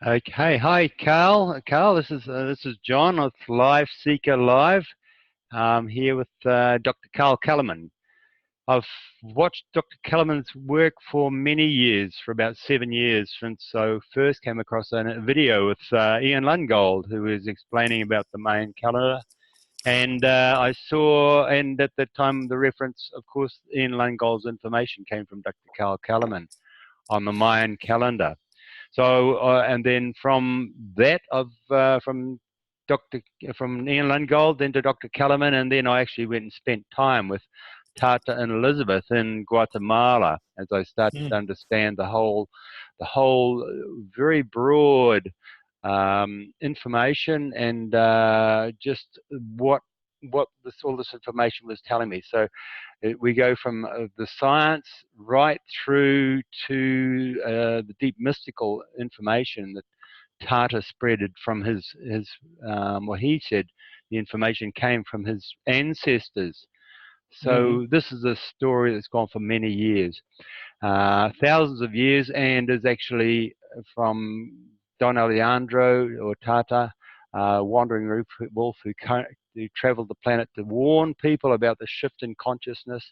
Okay, hi Carl. Carl, this is John of Life Seeker Live. I'm here with Dr. Carl Calleman. I've watched Dr. Calleman's work for many years, for about 7 years, since I first came across a video with Ian Lungold, who was explaining about the Mayan calendar. And I saw, and at that time, the reference, of course, Ian Lungold's information came from Dr. Carl Calleman on the Mayan calendar. So, and then from that, Dr. from Ian Lungold, then to Dr. Calleman, and then I actually went and spent time with Tata and Elizabeth in Guatemala as I started to understand the whole very broad information and just what all this information was telling me. So we go from the science right through to the deep mystical information that Tata spreaded from his what he said, the information came from his ancestors. So this is a story that's gone for many years, thousands of years, and is actually from Don Alejandro or Tata, wandering wolf who traveled the planet to warn people about the shift in consciousness,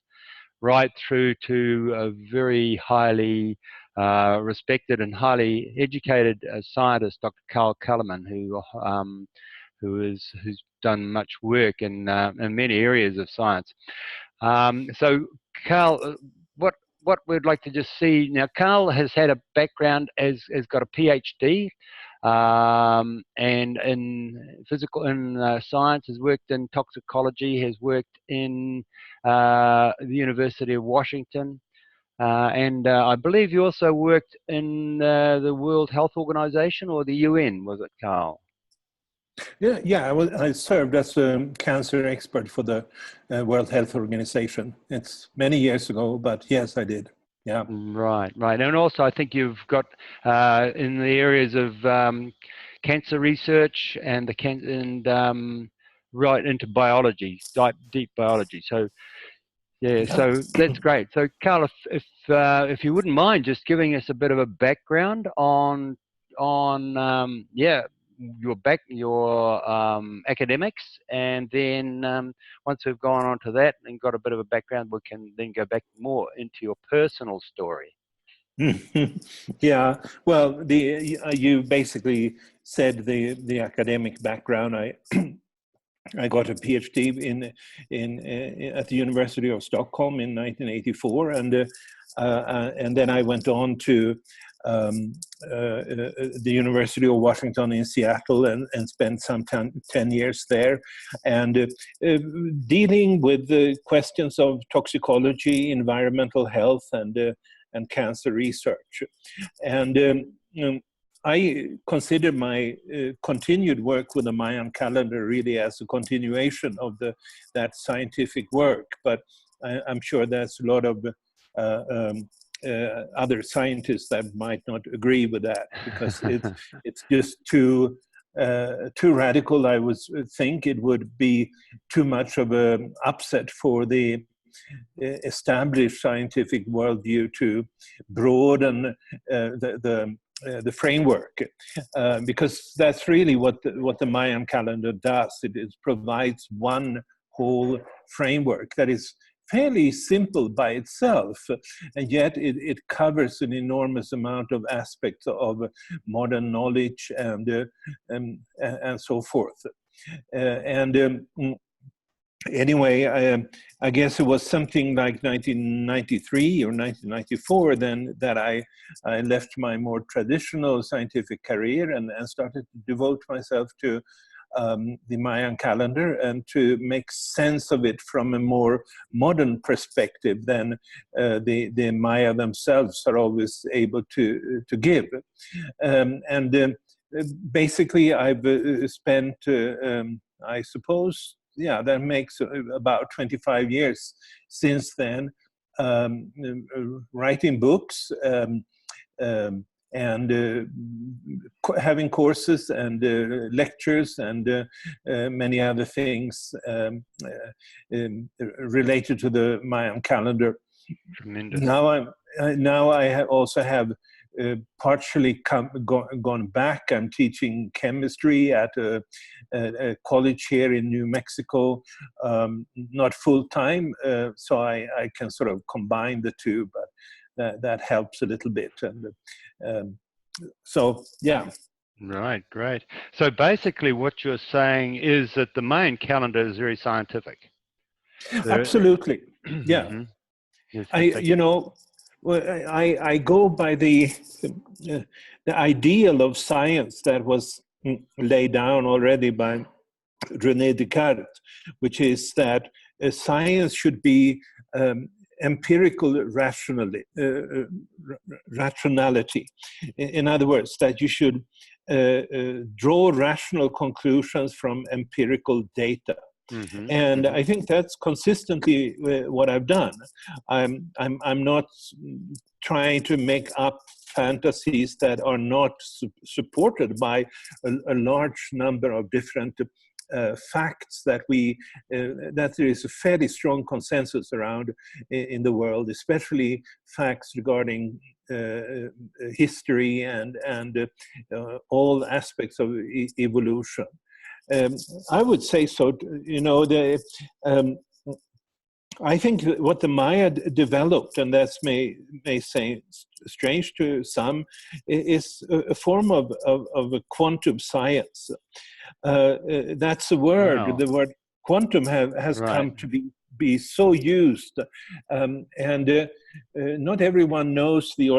right through to a very highly respected and highly educated scientist, Dr. Carl Calleman, who's done much work in many areas of science. So, Carl, what we'd like to just see now, Carl has had a background has got a PhD, and in science, has worked in toxicology, has worked in the University of Washington, and I believe you also worked in the World Health Organization or the UN, was it, Carl? Yeah. I served as a cancer expert for the World Health Organization. It's many years ago, but yes, I did. Yeah. Right. And also, I think you've got in the areas of cancer research and right into biology, deep biology. So yeah, so that's great. So Carl, if you wouldn't mind just giving us a bit of a background on your academics, and then once we've gone on to that and got a bit of a background, we can then go back more into your personal story. Yeah, well, you basically said the academic background. I got a PhD at the University of Stockholm in 1984, and then I went on to the University of Washington in Seattle and spent some 10 years there, and dealing with the questions of toxicology, environmental health, and cancer research. And I consider my continued work with the Mayan calendar really as a continuation of that scientific work, but I'm sure there's a lot of other scientists that might not agree with that, because it's just too radical. I would think it would be too much of an upset for the established scientific worldview to broaden the framework, because that's really what the Mayan calendar does. It provides one whole framework that is fairly simple by itself, and yet it covers an enormous amount of aspects of modern knowledge and so forth. Anyway, I guess it was something like 1993 or 1994 then that I left my more traditional scientific career and started to devote myself to the Mayan calendar and to make sense of it from a more modern perspective than the Maya themselves are always able to give. Basically, I've spent, I suppose, that makes about 25 years since then, writing books and having courses and lectures and many other things related to the Mayan calendar. Tremendous. Now I also have partially gone back. I'm teaching chemistry at a college here in New Mexico, not full time, so I can sort of combine the two, but that helps a little bit. And so, yeah. Right, great. So basically what you're saying is that the Mayan calendar is very scientific. Absolutely, yeah. Mm-hmm. Yes, I go by the ideal of science that was laid down already by René Descartes, which is that science should be empirical rationality. In other words, that you should draw rational conclusions from empirical data. Mm-hmm. And Mm-hmm. I think that's consistently what I've done. I'm not trying to make up fantasies that are not supported by a large number of different facts that that there is a fairly strong consensus around in the world, especially facts regarding history and all aspects of evolution. I would say so. I think what the Maya developed, and that may say strange to some, is a form of a quantum science. That's a word. Wow. The word quantum has Right. come to be so used, and not everyone knows the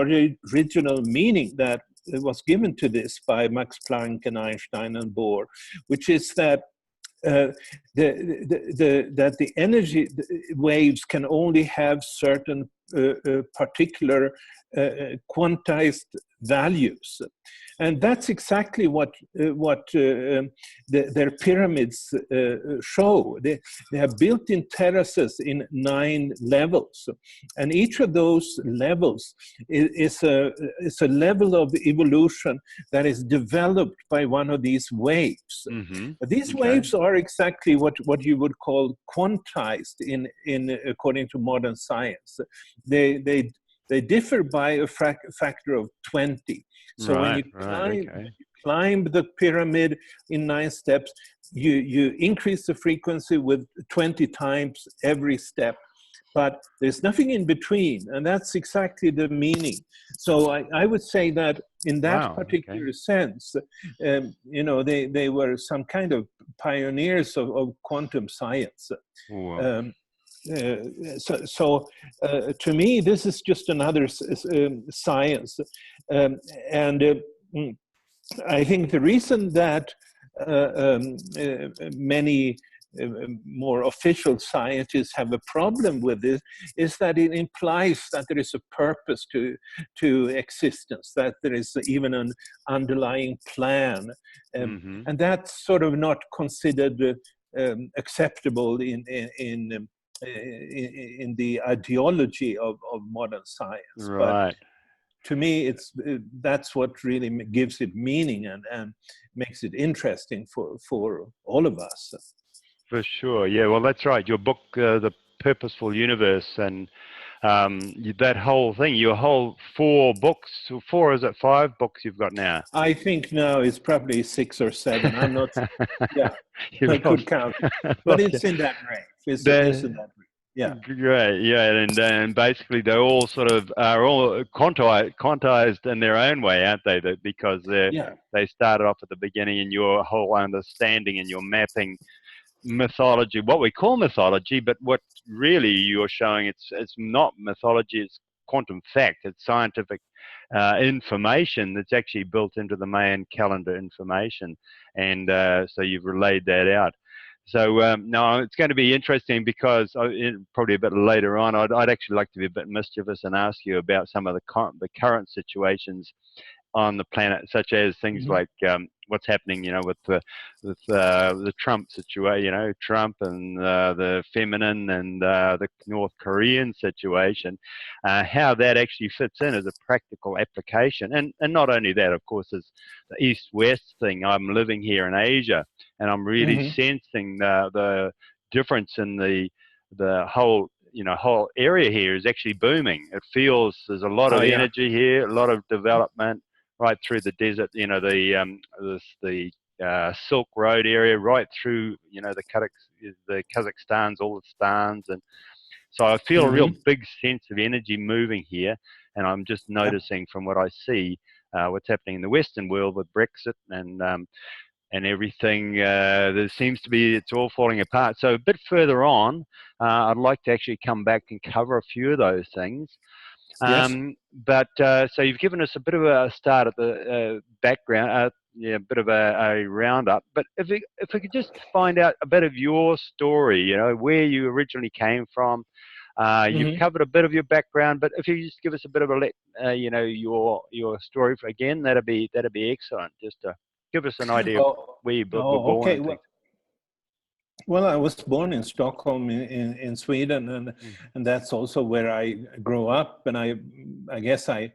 original meaning that was given to this by Max Planck and Einstein and Bohr, which is that that the energy waves can only have certain particular quantized values, and that's exactly what their pyramids show. They have built in terraces in 9 levels, and each of those levels is a level of evolution that is developed by one of these waves. Mm-hmm. These Okay. waves are exactly what you would call quantized in according to modern science. They differ by a factor of 20. So when you climb the pyramid in 9 steps, you increase the frequency with 20 times every step. But there's nothing in between, and that's exactly the meaning. So I would say that in that particular sense, they were some kind of pioneers of quantum science. To me, this is just another science, and I think the reason that many more official scientists have a problem with this is that it implies that there is a purpose to existence, that there is even an underlying plan, and that's sort of not considered acceptable in the ideology of modern science. Right. But to me, that's what really gives it meaning and makes it interesting for all of us. For sure, yeah. Well, that's right. Your book, The Purposeful Universe, and that whole thing, your whole 4 books, 4, is it 5 books you've got now? I think now it's probably 6 or 7. I'm not, yeah, I could count. But it's in that range. It's in that range. Yeah. Great, yeah, and basically they all sort of are all quantized in their own way, aren't they? Because they started off at the beginning, and your whole understanding and your mapping mythology, what we call mythology, but what really you're showing, it's not mythology, it's quantum fact, it's scientific information that's actually built into the Mayan calendar information, and so you've relayed that out. So no, it's going to be interesting because probably a bit later on, I'd actually like to be a bit mischievous and ask you about some of the current situations on the planet, such as things like what's happening, with the Trump situation, Trump and the feminine and the North Korean situation, how that actually fits in as a practical application. And not only that, of course, is the East-West thing. I'm living here in Asia, and I'm really sensing the difference in the whole whole area here is actually booming. It feels there's a lot of Oh, yeah. energy here, a lot of development right through the desert. The Silk Road area, right through the Kazakhstans, all the stans, and so I feel a real Mm-hmm. big sense of energy moving here. And I'm just Yeah. noticing from what I see, what's happening in the Western world with Brexit and everything. There seems to be, it's all falling apart. So a bit further on, I'd like to actually come back and cover a few of those things. Yes. So you've given us a bit of a start at the background, a bit of a roundup. But if we could just find out a bit of your story, where you originally came from. You've Mm-hmm. covered a bit of your background, but if you just give us a bit of your story again, that'd be excellent. Just to give us an idea of Oh, where you were oh, born okay. and things. Well, I was born in Stockholm in Sweden, and that's also where I grew up. And I guess I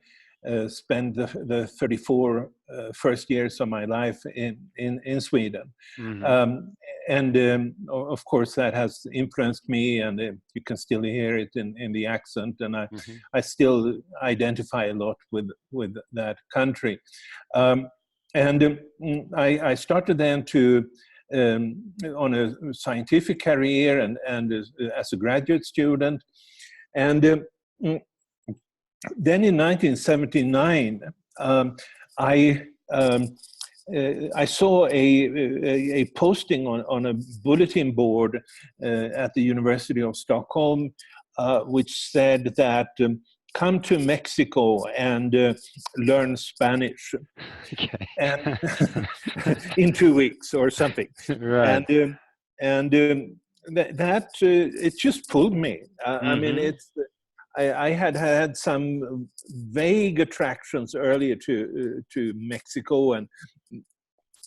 spent the 34 first years of my life in Sweden. Mm-hmm. Of course, that has influenced me, and you can still hear it in the accent. And Mm-hmm. I still identify a lot with that country. I started then to on a scientific career and as a graduate student. And then in 1979, I saw a posting on a bulletin board at the University of Stockholm, which said that come to Mexico and learn Spanish. Okay. And in 2 weeks or something. Right. That it just pulled me. I mean, Mm-hmm. I had some vague attractions earlier to Mexico, and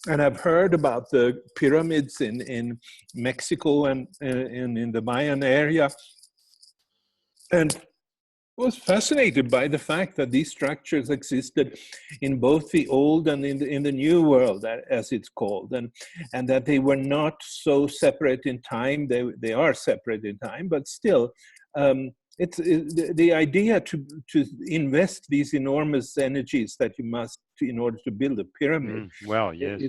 I've heard about the pyramids in Mexico and in the Mayan area, and was fascinated by the fact that these structures existed in both the old and in the new world, as it's called, and that they were not so separate in time. They are separate in time, but still, it's the idea to invest these enormous energies that you must in order to build a pyramid. Well, yes.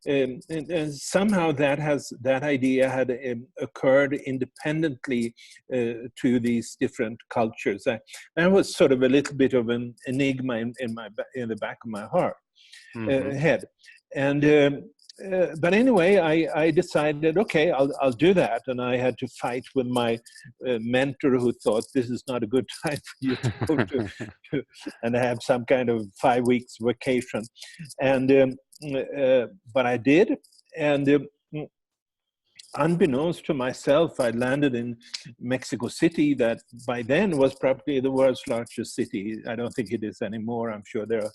And somehow that idea had occurred independently to these different cultures. That was sort of a little bit of an enigma in the back of my head. But anyway, I decided, okay, I'll do that. And I had to fight with my mentor, who thought this is not a good time for you to go to and have some kind of 5 weeks vacation. But I did. And unbeknownst to myself, I landed in Mexico City, that by then was probably the world's largest city. I don't think it is anymore. I'm sure there are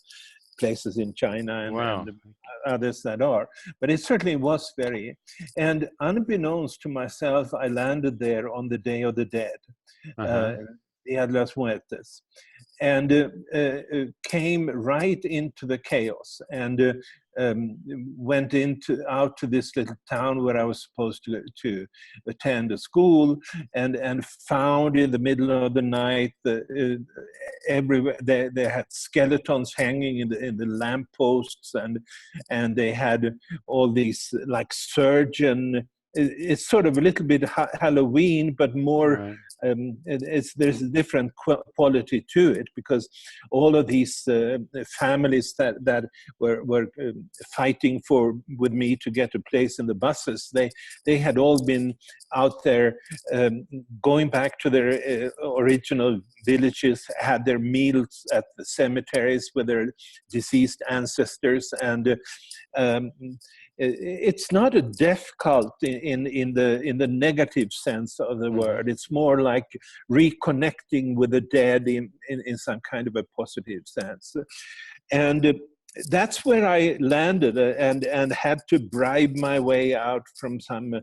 places in China and others that are, but it certainly was very. And unbeknownst to myself, I landed there on the Day of the Dead, Dia de las Muertes, and came right into the chaos, and went out to this little town where I was supposed to attend a school, and found in the middle of the night everywhere they had skeletons hanging in the lampposts, and they had all these like surgeon. It's sort of a little bit Halloween, but more. There's a different quality to it, because all of these families that were fighting with me to get a place in the buses, they had all been out there going back to their original villages, had their meals at the cemeteries with their deceased ancestors, and it's not a death cult in the negative sense of the word. It's more like reconnecting with the dead in some kind of a positive sense. And that's where I landed, and had to bribe my way out from some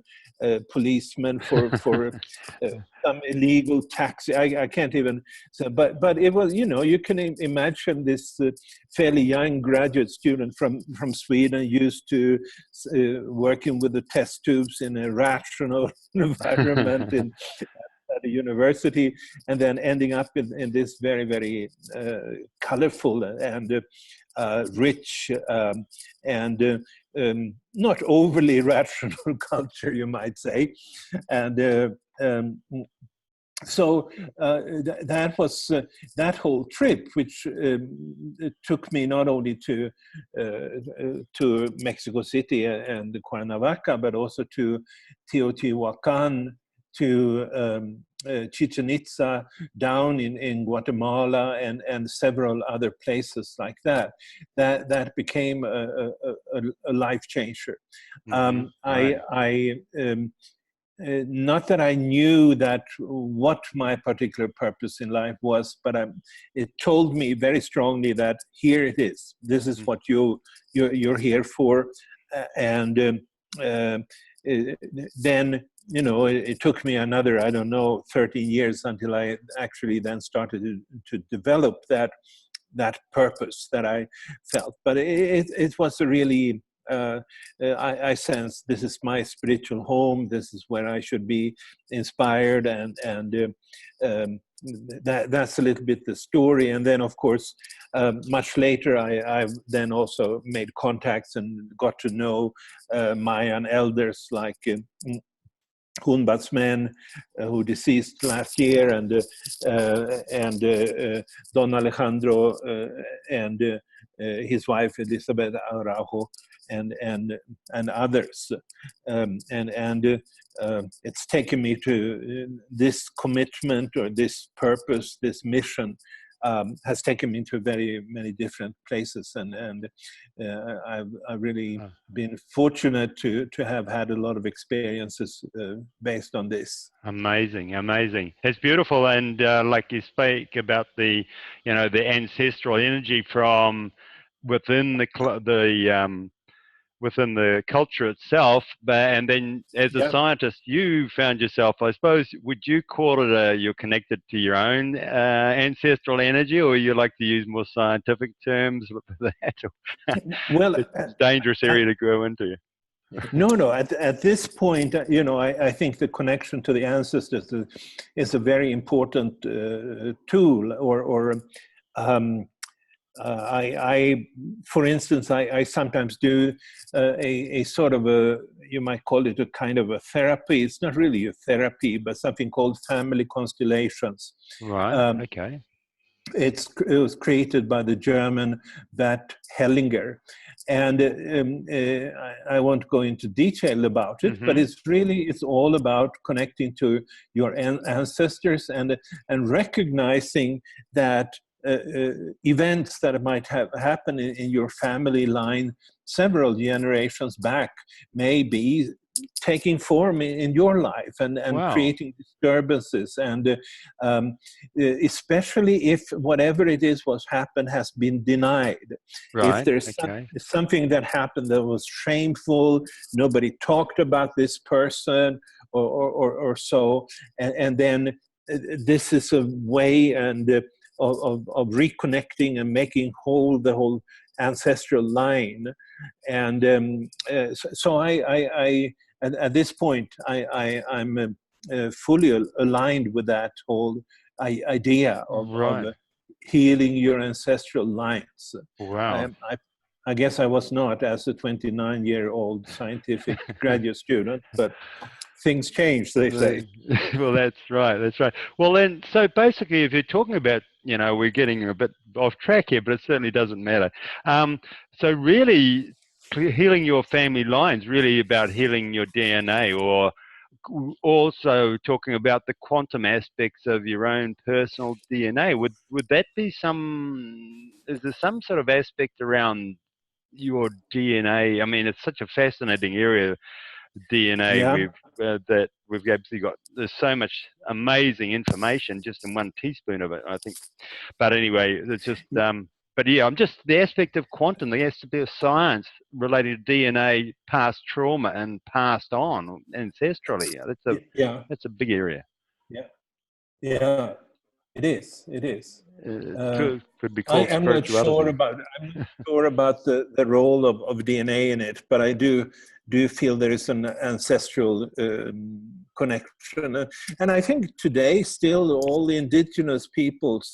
policeman for some illegal taxi. I can't even. So, but it was, you can imagine this fairly young graduate student from Sweden, used to working with the test tubes in a rational environment at a university, and then ending up in this very, very colorful and rich and not overly rational culture, you might say. And so that was that whole trip, which it took me not only to Mexico City and Cuernavaca, but also to Teotihuacan, to Chichen Itza, down in Guatemala, and several other places like that. That became a life changer. Right. Not that I knew that what my particular purpose in life was, but it told me very strongly that here it is. This is what you're here for, and then it took me another, I don't know, 13 years until I actually then started to develop that purpose that I felt. But it was a really I sense this is my spiritual home. This is where I should be inspired, and that's a little bit the story. And then, of course, much later, I then also made contacts and got to know Mayan elders like Hunbatsman, who deceased last year, and Don Alejandro and his wife Elizabeth Araujo, and others, it's taken me to this commitment, or this purpose, this mission. Has taken me to very many different places, and I've really been fortunate to have had a lot of experiences based on this. Amazing. It's beautiful, and like you speak about the ancestral energy from within within the culture itself, and then as a scientist, you found yourself, I suppose, would you call it you're connected to your own ancestral energy, or you like to use more scientific terms for that? Well, it's a dangerous area to go into. No. At this point, I think the connection to the ancestors is a very important tool, or for instance, I sometimes do a sort of you might call it a kind of a therapy. It's not really a therapy, but something called family constellations. Right. Okay. It was created by the German Bert Hellinger. And I won't go into detail about it, but it's all about connecting to your ancestors and recognizing that events that might have happened in your family line several generations back may be taking form in your life, and creating disturbances, and especially if whatever it is was happened has been denied. Right. If there's something that happened that was shameful, nobody talked about this person, or so, and then this is a way of reconnecting and making whole the whole ancestral line. And so I at this point I'm fully aligned with that whole idea of healing your ancestral lines. Wow. I guess I was not, as a 29-year-old scientific graduate student, but things change, they say. Well, that's right. Well, then, so basically, if you're talking about, we're getting a bit off track here, but it certainly doesn't matter. So really, healing your family lines, really about healing your DNA, or also talking about the quantum aspects of your own personal DNA. Would that be is there some sort of aspect around your DNA? I mean, it's such a fascinating area, DNA. That we've actually got. There's so much amazing information just in one teaspoon of it, I think. But anyway, it's just. but yeah, I'm just the aspect of quantum, the aspect of science related to DNA, past trauma and passed on ancestrally. Yeah, Yeah, that's a big area. yeah, yeah. It is. It is. Uh, Could be I called am not sure spirituality. about the role of DNA in it, but I do feel there is an ancestral connection, and I think today still all the indigenous peoples,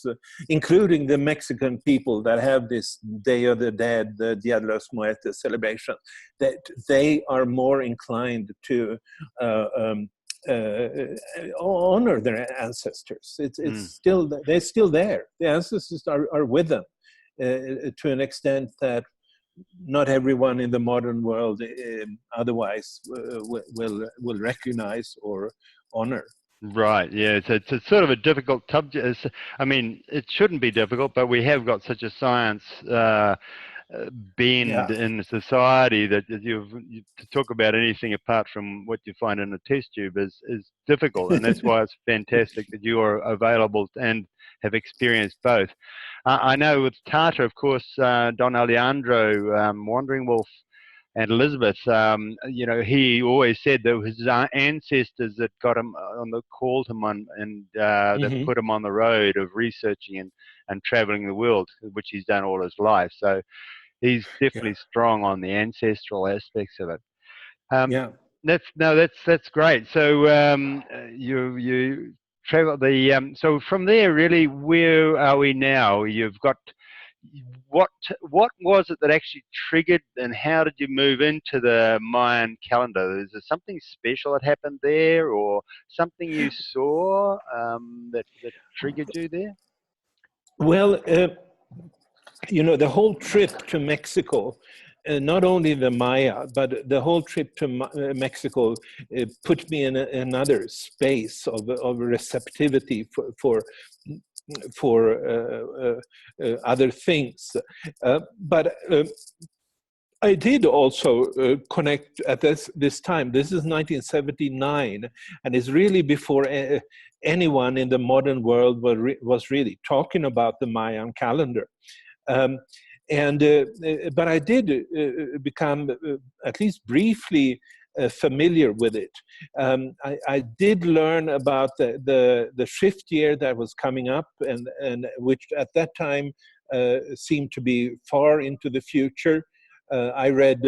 including the Mexican people that have this Day of the Dead, the Dia de los Muertos celebration, that they are more inclined to uh, um, honor their ancestors. It's still, they're still there. The ancestors are with them to an extent that not everyone in the modern world otherwise will recognize or honor. Right, yeah, it's a sort of a difficult subject. I mean, it shouldn't be difficult, but we have got such a science bend Yeah. in society that to talk about anything apart from what you find in a test tube is difficult, and that's why it's fantastic that you are available and have experienced both. I know with Tata, of course, Don Alejandro, Wandering Wolf, and Elizabeth, you know, he always said that his ancestors that got him on the called him on and that Mm-hmm. put him on the road of researching and traveling the world, which he's done all his life. So he's Yeah. definitely strong on the ancestral aspects of it. Um, Yeah. that's great. So you travel so from there, really, where are we now? You've got what was it that actually triggered, and how did you move into the Mayan calendar? Is there something special that happened there, or something you saw that triggered you there? Well, the whole trip to Mexico, not only the Maya, but the whole trip to Mexico put me in another space of receptivity for other things. But I did also connect at this time. This is 1979, and it's really before anyone in the modern world was really talking about the Mayan calendar. Um, but I did become at least briefly familiar with it. I did learn about the shift year that was coming up, and which at that time seemed to be far into the future. I read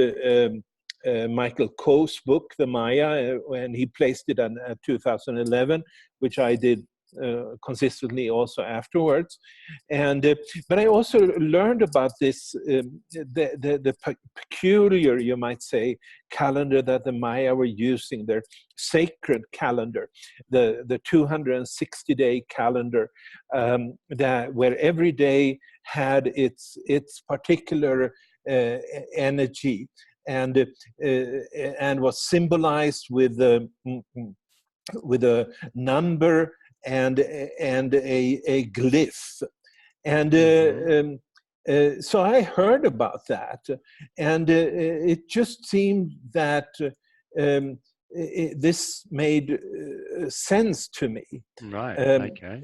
Michael Coe's book, The Maya, and he placed it on 2011, which I did consistently also afterwards. But I also learned about this, the peculiar, you might say, calendar that the Maya were using, their sacred calendar, the 260-day calendar, that where every day had its particular energy, and was symbolized with a number and a glyph. And so I heard about that, and it just seemed that this made sense to me. Right. Okay.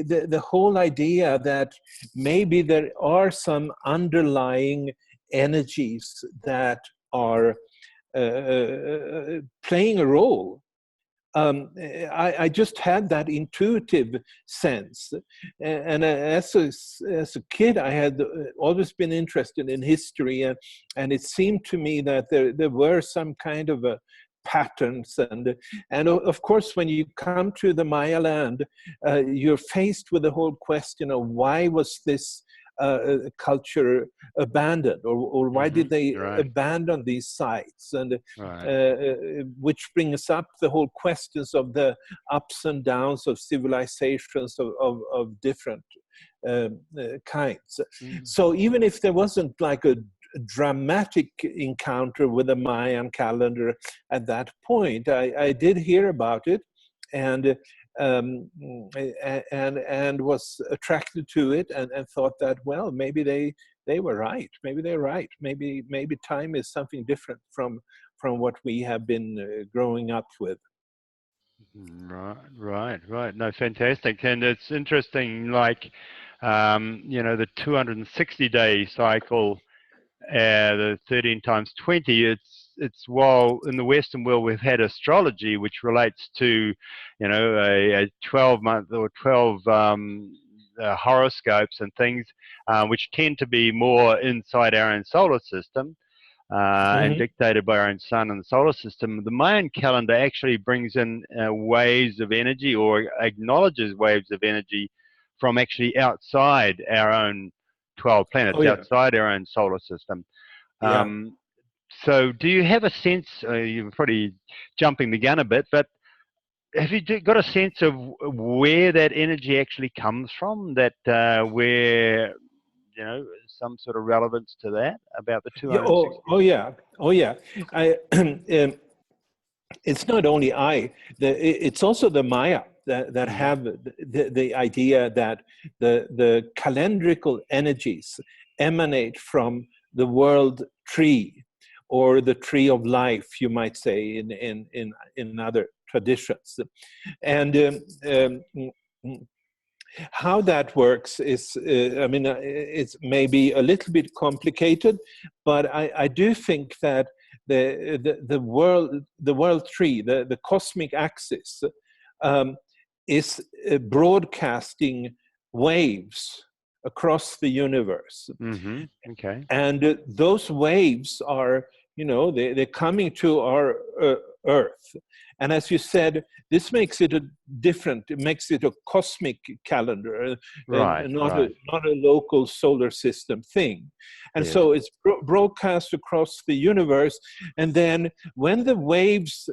The whole idea that maybe there are some underlying energies that are playing a role. I just had that intuitive sense, and as a kid, I had always been interested in history, and it seemed to me that there were some kind of patterns, and of course, when you come to the Maya land, you're faced with the whole question of why was this culture abandoned, or why did they abandon these sites, and which brings up the whole questions of the ups and downs of civilizations of different kinds. So even if there wasn't like a dramatic encounter with the Mayan calendar at that point, I did hear about it, and was attracted to it, and thought that, well, maybe they were right. Maybe they're right. Maybe time is something different from what we have been growing up with. Right. No, fantastic. And it's interesting, like, The 260-day cycle, the 13 times 20, it's while in the Western world we've had astrology, which relates to, a 12-month or 12 horoscopes and things, which tend to be more inside our own solar system. And Mhm. dictated by our own sun and the solar system. The Mayan calendar actually brings in waves of energy, or acknowledges waves of energy from actually outside our own 12 Oh planets, yeah, outside our own solar system. yeah. So do you have a sense, you're probably jumping the gun a bit, but have you got a sense of where that energy actually comes from, that where, some sort of relevance to that, about the Yeah. Oh, 260? oh yeah. Oh yeah. I it's not only it's also the Maya that Mm-hmm. have the idea that the calendrical energies emanate from the world tree, or the tree of life, you might say, in other traditions. And how that works is, I mean, it's maybe a little bit complicated, but I do think that the world tree, the cosmic axis, um, is broadcasting waves across the universe. Mm-hmm. Okay. And those waves are, they're coming to our earth. And as you said, this makes it it makes it a cosmic calendar, and Right, not a right. local solar system thing. And Yes. so it's broadcast across the universe. And then when the waves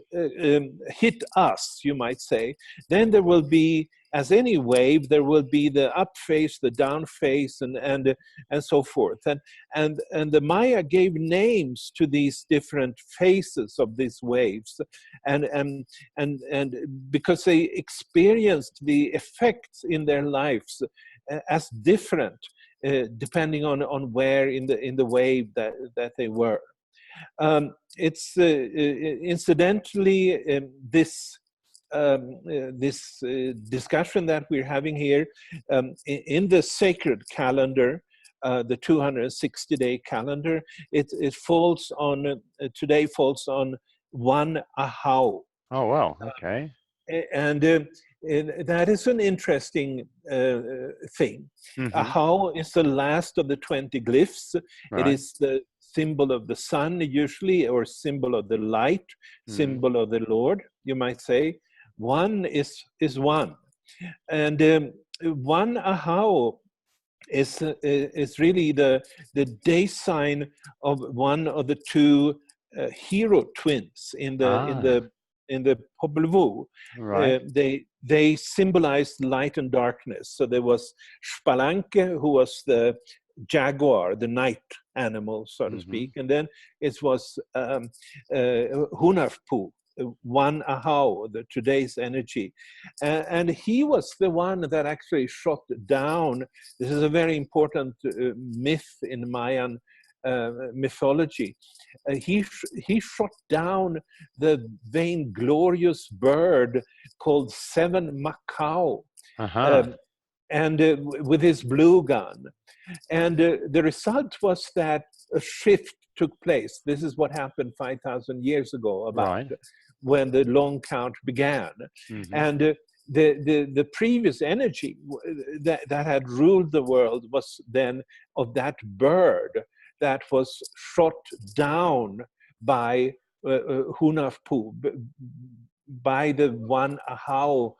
hit us, you might say, then there will be, as any wave, there will be the up phase, the down phase, and so forth. And the Maya gave names to these different phases of these waves, and and because they experienced the effects in their lives as different, depending on where in the wave that they were. It's incidentally, this discussion that we're having here, in the sacred calendar, the 260-day calendar, it falls on, today falls on 1 Ahau. Oh, well, okay. And that is an interesting thing. Mm-hmm. Ahau is the last of the 20 glyphs. It Right. is the symbol of the sun, usually, or symbol of the light, Mm-hmm. symbol of the Lord, you might say. One is one. And 1 Ahau is really the day sign of one of the two hero twins Ah, in the Popol Vuh. right. They symbolized light and darkness. So there was Spalanke, who was the jaguar, the night animal, so to Mm-hmm. speak, and then it was Hunarpu, 1 Ahau, the today's energy, and he was the one that actually shot down. This is a very important myth in Mayan mythology. He shot down the vainglorious bird called Seven Macau, Uh-huh. um, and with his blue gun. And the result was that a shift took place. This is what happened 5,000 years ago, about Right. when the long count began. Mm-hmm. And the previous energy that had ruled the world was then of that bird that was shot down by Hunafpu, by the 1 Ahau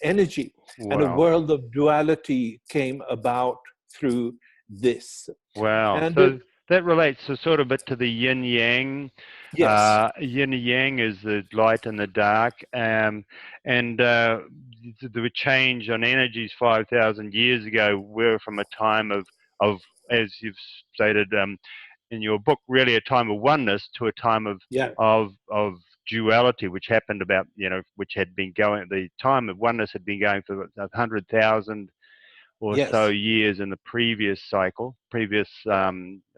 energy. And a Wow. world of duality came about through this. Wow. And So that relates to sort of bit to the yin yang. yes, Yin and yang is the light and the dark, and the change on energies 5,000 years ago were from a time of, as you've stated in your book, really a time of oneness to a time yeah, of duality, which happened about, which had been going. The time of oneness had been going for 100,000 or so yes, years in the previous cycle, previous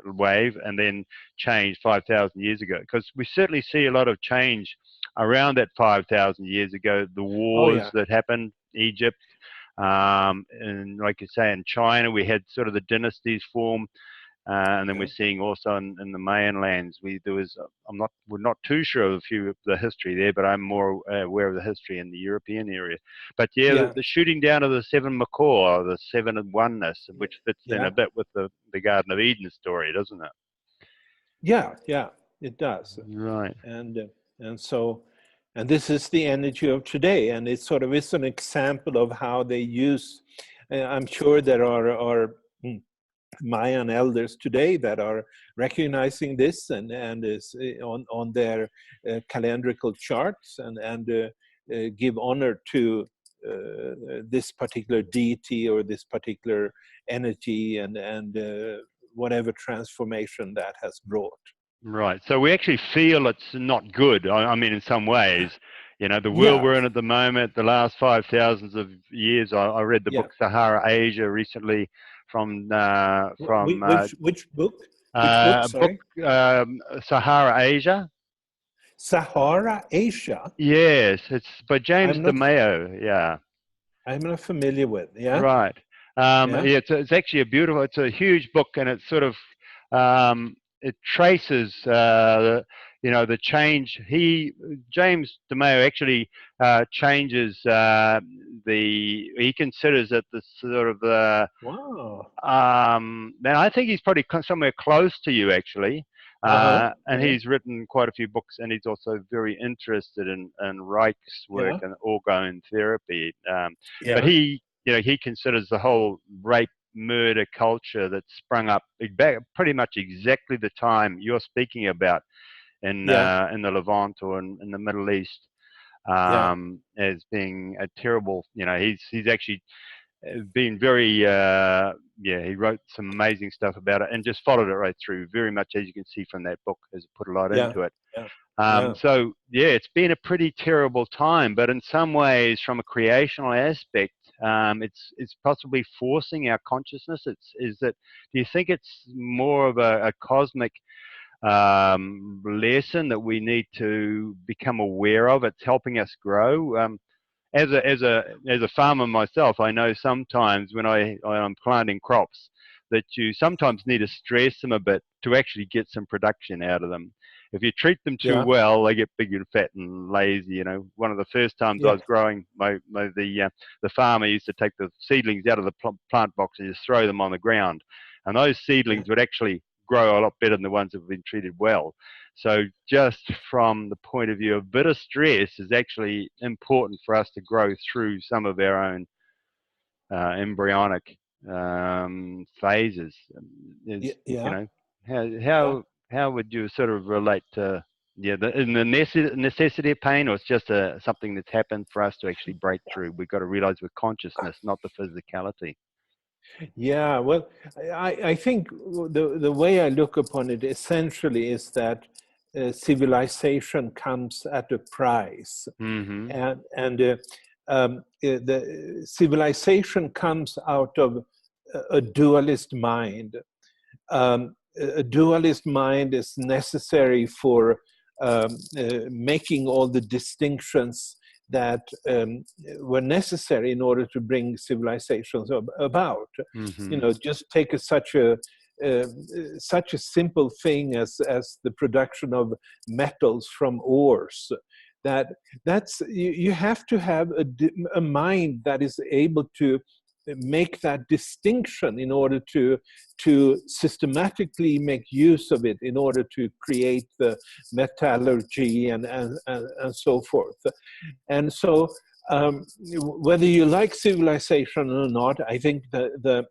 wave, and then changed 5,000 years ago. Because we certainly see a lot of change around that 5,000 years ago. The oh wars yeah, that happened, Egypt, And like you say, in China, we had sort of the dynasties form. And then we're seeing also in the Mayan lands, we're not too sure of a few of the history there, but I'm more aware of the history in the European area. But yeah, Yeah. the shooting down of the seven macaw, or the seven of oneness, which fits in Yeah. a bit with the Garden of Eden story, doesn't it? Yeah. Yeah. It does. Right. And so, and this is the energy of today, and it sort of is an example of how they use. I'm sure there are Mayan elders today that are recognizing this and is on their calendrical charts and give honor to this particular deity or this particular energy and whatever transformation that has brought. Right. So we actually feel it's not good. I mean, in some ways, you know, the world Yeah, we're in at the moment, the last 5,000 of years. I read the yeah. book Sahara Asia recently from Which book? Which book? a book Sorry. Sahara Asia. Sahara Asia. Yes, it's by James I'm not. DeMeo. Yeah. I'm not familiar with. Yeah. Right. Yeah. Yeah, it's actually it's a huge book, and it's sort of, it traces, the change. James DeMeo actually changes he considers it the sort of the, Wow. and I think he's probably somewhere close to you actually. Uh-huh. And Yeah. he's written quite a few books, and he's also very interested in Reich's work Yeah. and orgone therapy. But Yeah. he considers the whole rape murder culture that sprung up pretty much exactly the time you're speaking about in Yeah. the Levant or in the Middle East, Yeah. as being a terrible. He's actually been very he wrote some amazing stuff about it and just followed it right through, very much as you can see from that book, has put a lot Yeah. into it. Yeah. Yeah. So yeah, it's been a pretty terrible time, but in some ways, from a creational aspect, it's possibly forcing our consciousness. Do you think it's more of a cosmic lesson that we need to become aware of? It's helping us grow. As a farmer myself, I know sometimes when I'm planting crops that you sometimes need to stress them a bit to actually get some production out of them. If you treat them too Yeah. well, they get big and fat and lazy. One of the first times I Yeah. was growing, the farmer used to take the seedlings out of the plant box and just throw them on the ground, and those Yeah. seedlings would actually grow a lot better than the ones that have been treated well. So just from the point of view of a bit of stress is actually important for us to grow through some of our own embryonic phases. Is you Yeah. know Yeah. how would you sort of relate to the necessity of pain, or it's just something that's happened for us to actually break through? We've got to realize with consciousness, not the physicality. Yeah. Well, I think the way I look upon it essentially is that civilization comes at a price, Mm-hmm. and the civilization comes out of a dualist mind. A dualist mind is necessary for making all the distinctions that were necessary in order to bring civilizations about. Mm-hmm. Just take such a simple thing as the production of metals from ores. You have to have a mind that is able to make that distinction in order to systematically make use of it in order to create the metallurgy and so forth. And so whether you like civilization or not, I think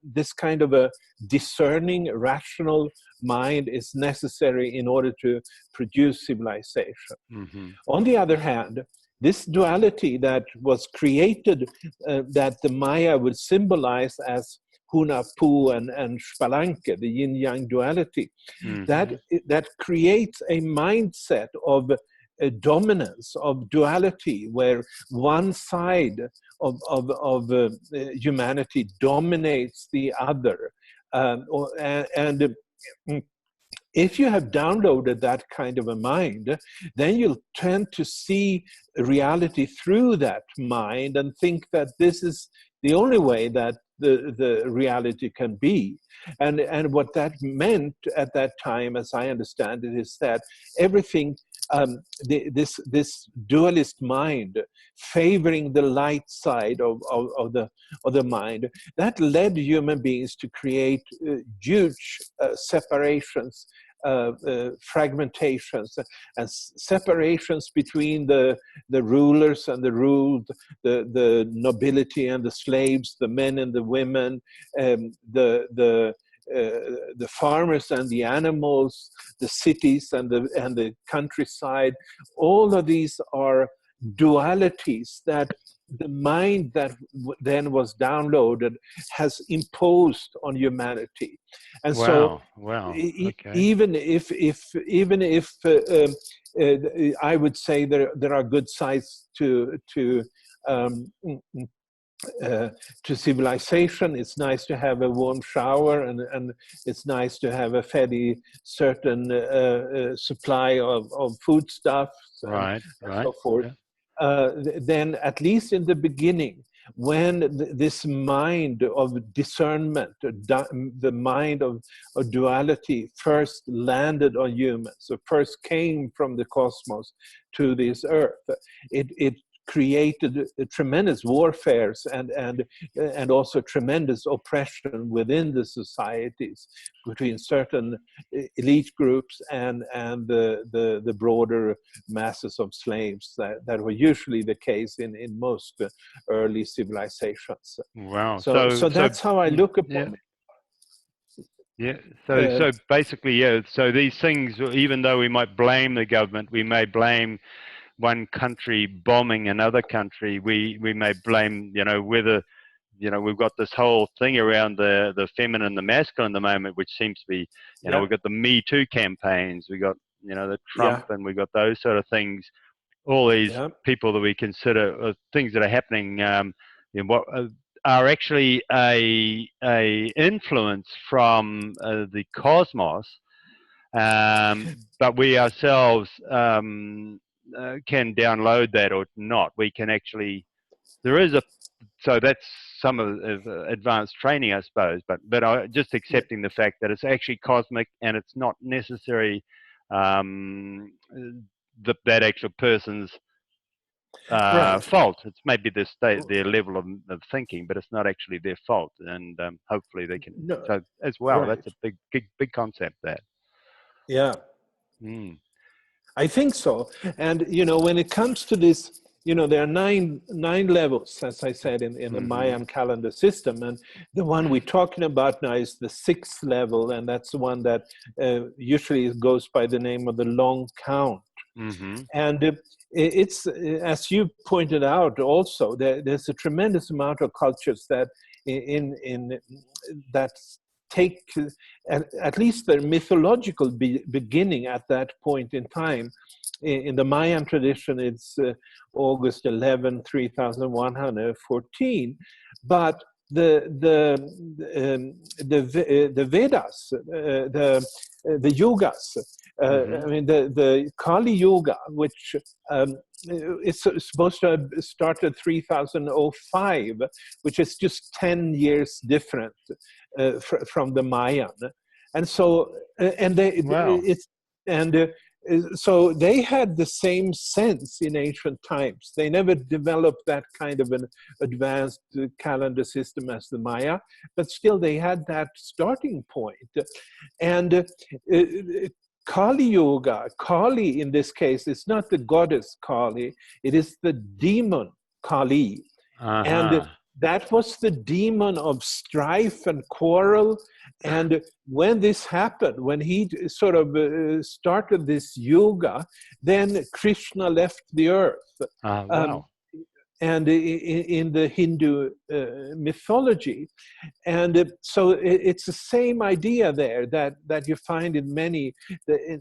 this kind of a discerning, rational mind is necessary in order to produce civilization. Mm-hmm. On the other hand, this duality that was created, that the Maya would symbolize as Hunahpu and Spalanke, the yin-yang duality, Mm-hmm. that creates a mindset of dominance, of duality, where one side of humanity dominates the other. And if you have downloaded that kind of a mind, then you'll tend to see reality through that mind and think that this is the only way that the reality can be. And what that meant at that time, as I understand it, is that everything, this dualist mind favoring the light side of the mind, that led human beings to create huge separations, fragmentations, and separations between the rulers and the ruled, the nobility and the slaves, the men and the women, the farmers and the animals, the cities and the countryside. All of these are dualities that the mind that then was downloaded has imposed on humanity. And so Okay. even if I would say there are good sides um, to civilization. It's nice to have a warm shower, and it's nice to have a fairly certain supply of foodstuffs and so forth. Yeah. Then at least in the beginning, when this mind of discernment, the mind of duality first landed on humans, so first came from the cosmos to this earth, it created tremendous warfares and also tremendous oppression within the societies between certain elite groups and the broader masses of slaves that were usually the case in most early civilizations. Wow. So that's how I look upon it. Yeah. So basically, yeah. So these things, even though we might blame the government, we may blame one country bombing another country, we may blame, whether, we've got this whole thing around the feminine and the masculine at the moment, which seems to be, we've got the Me Too campaigns, we got, the Trump, and we got those sort of things, all these people that we consider things that are happening, what are actually a influence from the cosmos, but we ourselves can download that or not. We can actually, so that's some of advanced training, I suppose, but just accepting the fact that it's actually cosmic and it's not necessary that actual person's fault. It's maybe their level of thinking, but it's not actually their fault, and hopefully they can. So as well, that's a big concept. That. Yeah. I think so. And, when it comes to this, there are nine levels, as I said, in the Mayan calendar system. And the one we're talking about now is the 6th level. And that's the one that usually goes by the name of the long count. And it's, as you pointed out also, there's a tremendous amount of cultures that that take at least their mythological beginning at that point in time. In the Mayan tradition, it's August 11, 3114. But the Vedas, the yugas, I mean the Kali Yuga, which is supposed to have started 3005, which is just 10 years different from the Mayan, and so so they had the same sense in ancient times. They never developed that kind of an advanced calendar system as the Maya, but still they had that starting point. And Kali Yuga, Kali in this case, is not the goddess Kali, it is the demon Kali. And that was the demon of strife and quarrel. And when this happened, when he sort of started this yuga, then Krishna left the earth. And in the Hindu mythology. And so it's the same idea there that you find in many,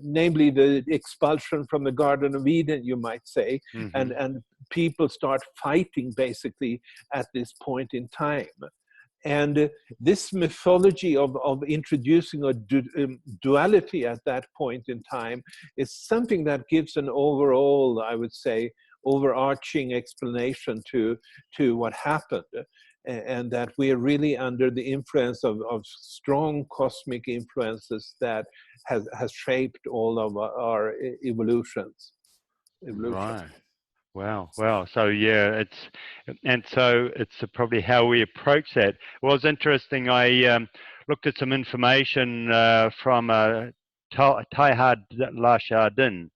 namely the expulsion from the Garden of Eden, you might say, and people start fighting basically at this point in time. And this mythology of introducing a duality at that point in time is something that gives an overall, I would say, overarching explanation to what happened. and that we are really under the influence of strong cosmic influences that has shaped all of our evolution. Right. Wow. Wow. So yeah, it's probably how we approach that. Well, it's interesting. I looked at some information from Teilhard Lachardin,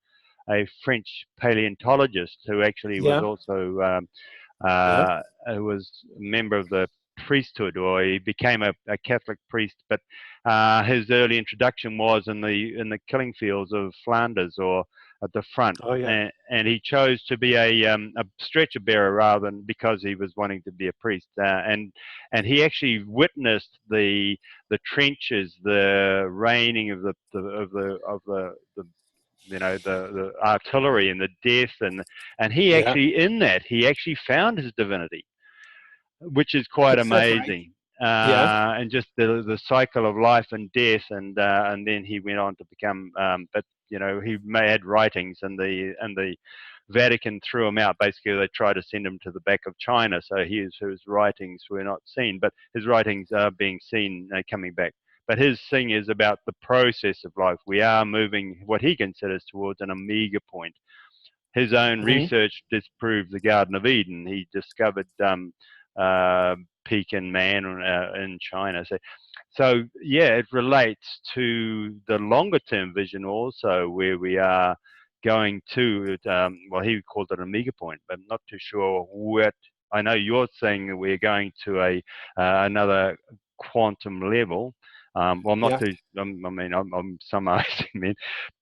a French paleontologist who actually was Yeah, also yeah, who was a member of the priesthood, or he became a Catholic priest. But his early introduction was in the killing fields of Flanders, or at the front, oh yeah, and he chose to be a stretcher bearer rather than because he was wanting to be a priest. And he actually witnessed the trenches, the raining of the the artillery and the death, and he yeah, actually in that he actually found his divinity, which is quite is that right? amazing. Yeah, And just the cycle of life and death, and then he went on to become. But he had writings, and the Vatican threw him out. Basically, they tried to send him to the back of China, so his writings were not seen. But his writings are being seen, coming back. But his thing is about the process of life. We are moving what he considers towards an omega point. His own hmm, research disproved the Garden of Eden. He discovered Pekin Man in China. So yeah, it relates to the longer term vision also, where we are going to. Well, he called it a omega point, but I'm not too sure what. I know you're saying that we're going to another quantum level. Well, I'm not yeah, too. I'm summarizing then.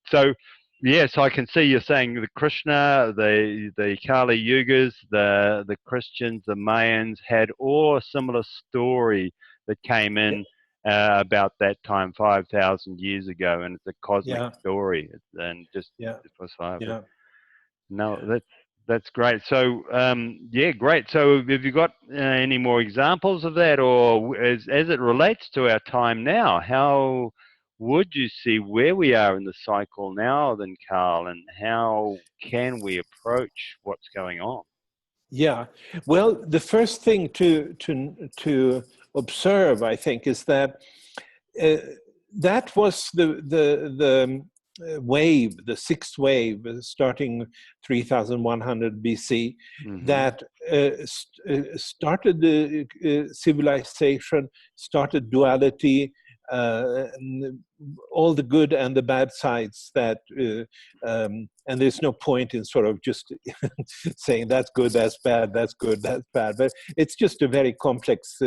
So yes, I can see you're saying the Krishna, the Kali Yugas, the Christians, the Mayans had all a similar story that came yeah, in about that time 5,000 years ago, and it's a cosmic yeah, story, and just yeah, for five. yeah. No, that's great. So yeah, great. So have you got any more examples of that, or as it relates to our time now, how would you see where we are in the cycle now, then, Carl, and how can we approach what's going on? Yeah. Well, the first thing to observe, I think, is that uh, that was the wave, the sixth wave, starting 3,100 BC, Hmm. that started the civilization, started duality, and all the good and the bad sides that and there's no point in sort of just saying that's good, that's bad, that's good, that's bad, but it's just a very complex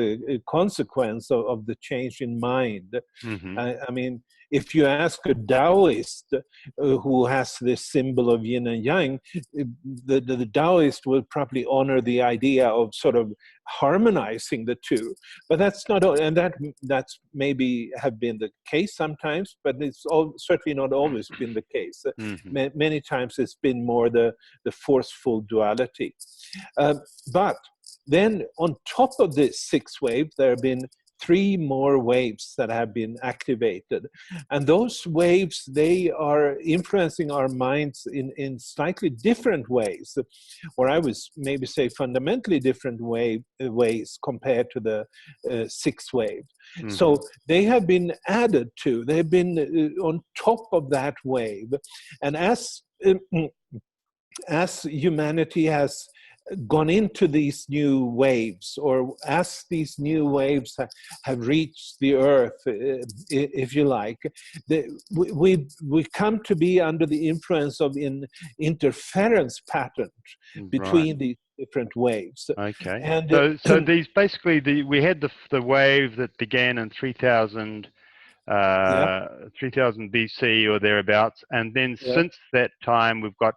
consequence of the change in mind. Hmm. I mean, if you ask a Taoist who has this symbol of yin and yang, the Taoist will probably honor the idea of sort of harmonizing the two. But that's not, and that's maybe have been the case sometimes, but it's certainly not always been the case. Hmm. Many times it's been more the forceful duality. But then on top of this sixth wave, there have been three more waves that have been activated. And those waves, they are influencing our minds in slightly different ways, or I would maybe say fundamentally different ways compared to the sixth wave. Hmm. So they have been added to, they've been on top of that wave. And as humanity has gone into these new waves, or as these new waves have reached the earth, if you like, we come to be under the influence of an interference pattern Right. between these different waves. Okay. And So these basically we had the wave that began in 3000 yeah, 3000 BC or thereabouts, and then yeah, since that time we've got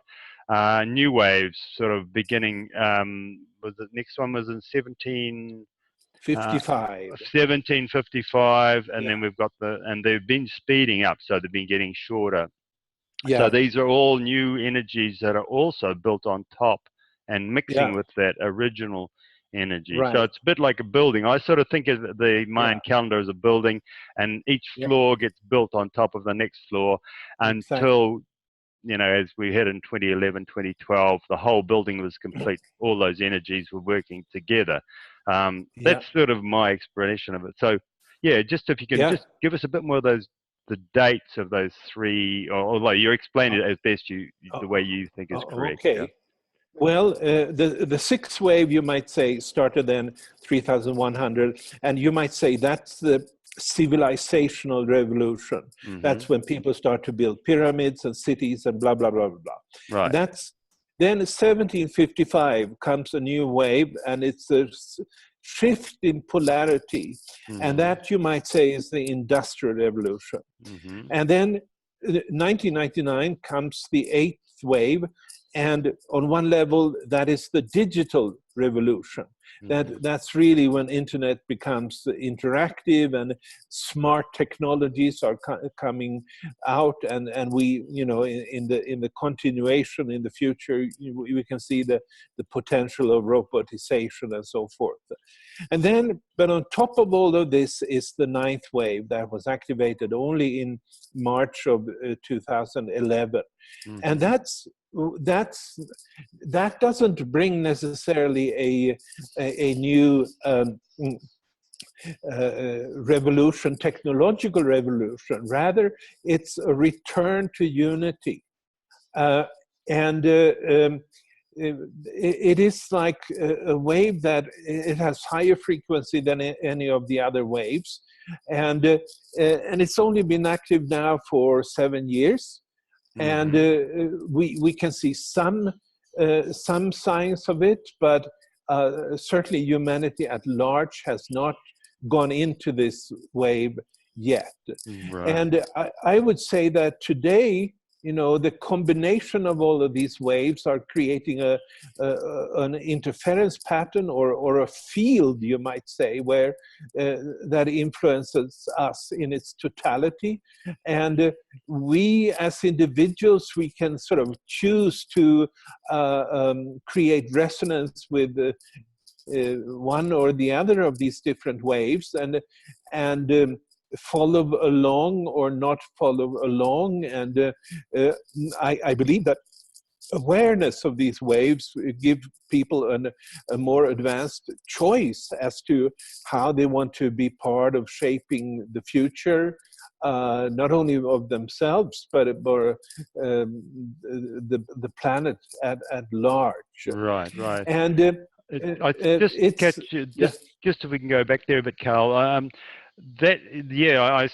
new waves sort of beginning. Was the next one was in 55. 1755, and Yeah, then we've got and they've been speeding up, so they've been getting shorter. So yeah, these are all new energies that are also built on top and mixing yeah, with that original energy. So right, it's a bit like a building. I sort of think of the yeah, Mayan calendar as a building, and each yeah, floor gets built on top of the next floor exactly. until as we hit in 2011, 2012, the whole building was complete. All those energies were working together. Yeah. That's sort of my explanation of it. So, yeah, just if you can Yeah. just give us a bit more of the dates of those three, or although you explained it as best the way you think is correct. Yeah. Okay. Well, the sixth wave, you might say, started then 3100, and you might say that's the civilizational revolution. Mm-hmm. That's when people start to build pyramids and cities and blah, blah, blah, blah, blah. Right. That's then 1755 comes a new wave, and it's a shift in polarity. Mm-hmm. And that, you might say, is the Industrial Revolution. Mm-hmm. And then 1999 comes the eighth wave, and on one level that is the digital revolution. Mm-hmm. That's really when internet becomes interactive and smart technologies are coming out, and we, in the continuation in the future, we can see the potential of robotization and so forth. And then, but on top of all of this is the ninth wave that was activated only in March of 2011. Mm-hmm. And that doesn't bring necessarily a new revolution, technological revolution. Rather, it's a return to unity. It is like a wave that it has higher frequency than any of the other waves, and it's only been active now for 7 years. And we can see some signs of it, but certainly humanity at large has not gone into this wave yet. Right. And I would say that today, the combination of all of these waves are creating an interference pattern or a field, you might say, where that influences us in its totality. And we as individuals, we can sort of choose to create resonance with one or the other of these different waves, and follow along or not follow along. And I believe that awareness of these waves give people a more advanced choice as to how they want to be part of shaping the future, not only of themselves, but the planet at large. Right. And I just if we can go back there a bit, Carl. I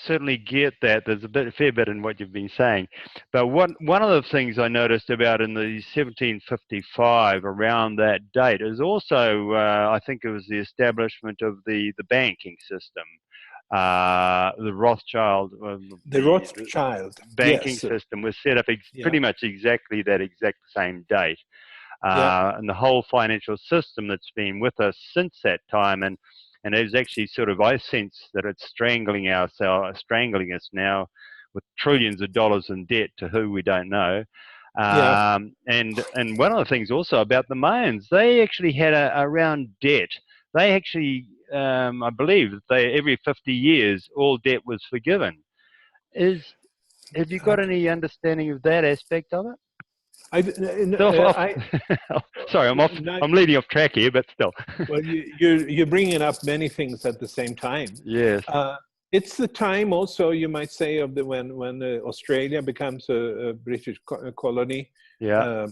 certainly get that. There's a fair bit in what you've been saying, but one of the things I noticed about in the 1755 around that date is also I think it was the establishment of the banking system, the Rothschild. The Rothschild banking yes. system was set up pretty much exactly that exact same date. And the whole financial system that's been with us since that time, and it's actually sort of, I sense that it's strangling us now with trillions of dollars in debt to who we don't know. And one of the things also about the Mayans, they actually had around debt. They actually, I believe, that every 50 years all debt was forgiven. Have you got any understanding of that aspect of it? Sorry, I'm leading off track here, but still. Well, you're bringing up many things at the same time. Yes. It's the time also, you might say, of when Australia becomes a British colony. Yeah.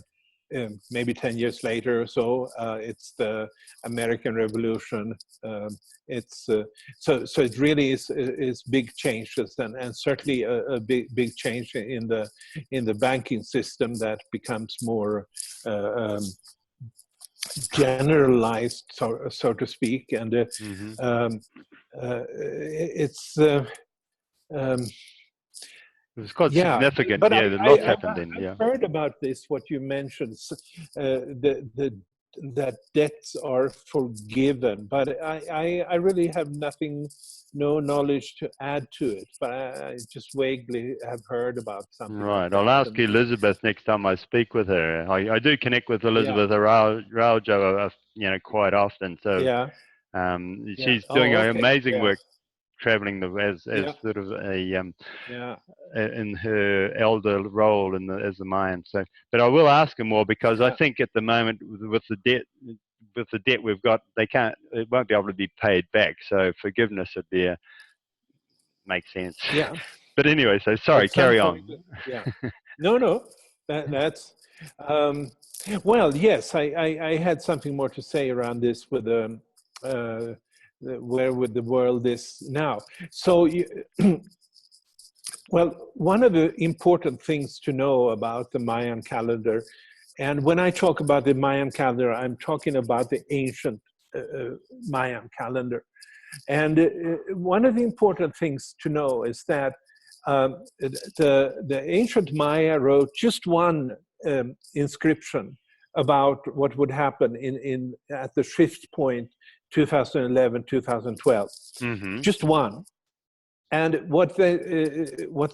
Maybe 10 years later or so, it's the American Revolution. So it really is big changes, and certainly a big change in the banking system that becomes more generalized, so to speak, and it's. It was quite significant. But a lot happened then. I've heard about this, what you mentioned, that debts are forgiven. But I really have no knowledge to add to it. But I just vaguely have heard about something. Right. Like I'll ask Elizabeth next time I speak with her. I do connect with Elizabeth Araujo, quite often. So she's doing amazing work traveling as Yeah. sort of a Yeah. in her elder role as the Mayan. So, but I will ask her more, because I Yeah. think at the moment with the debt we've got, it won't be able to be paid back. So forgiveness would be makes sense. Yeah. But anyway, so sorry, At some carry point. on. Yeah. No, no. That's well, yes. I had something more to say around this with where would the world is now. So well, one of the important things to know about the Mayan calendar, and when I talk about the Mayan calendar, I'm talking about the ancient Mayan calendar. And one of the important things to know is that the ancient Maya wrote just one inscription about what would happen at the shift point 2011, 2012. Mm-hmm. Just one. And what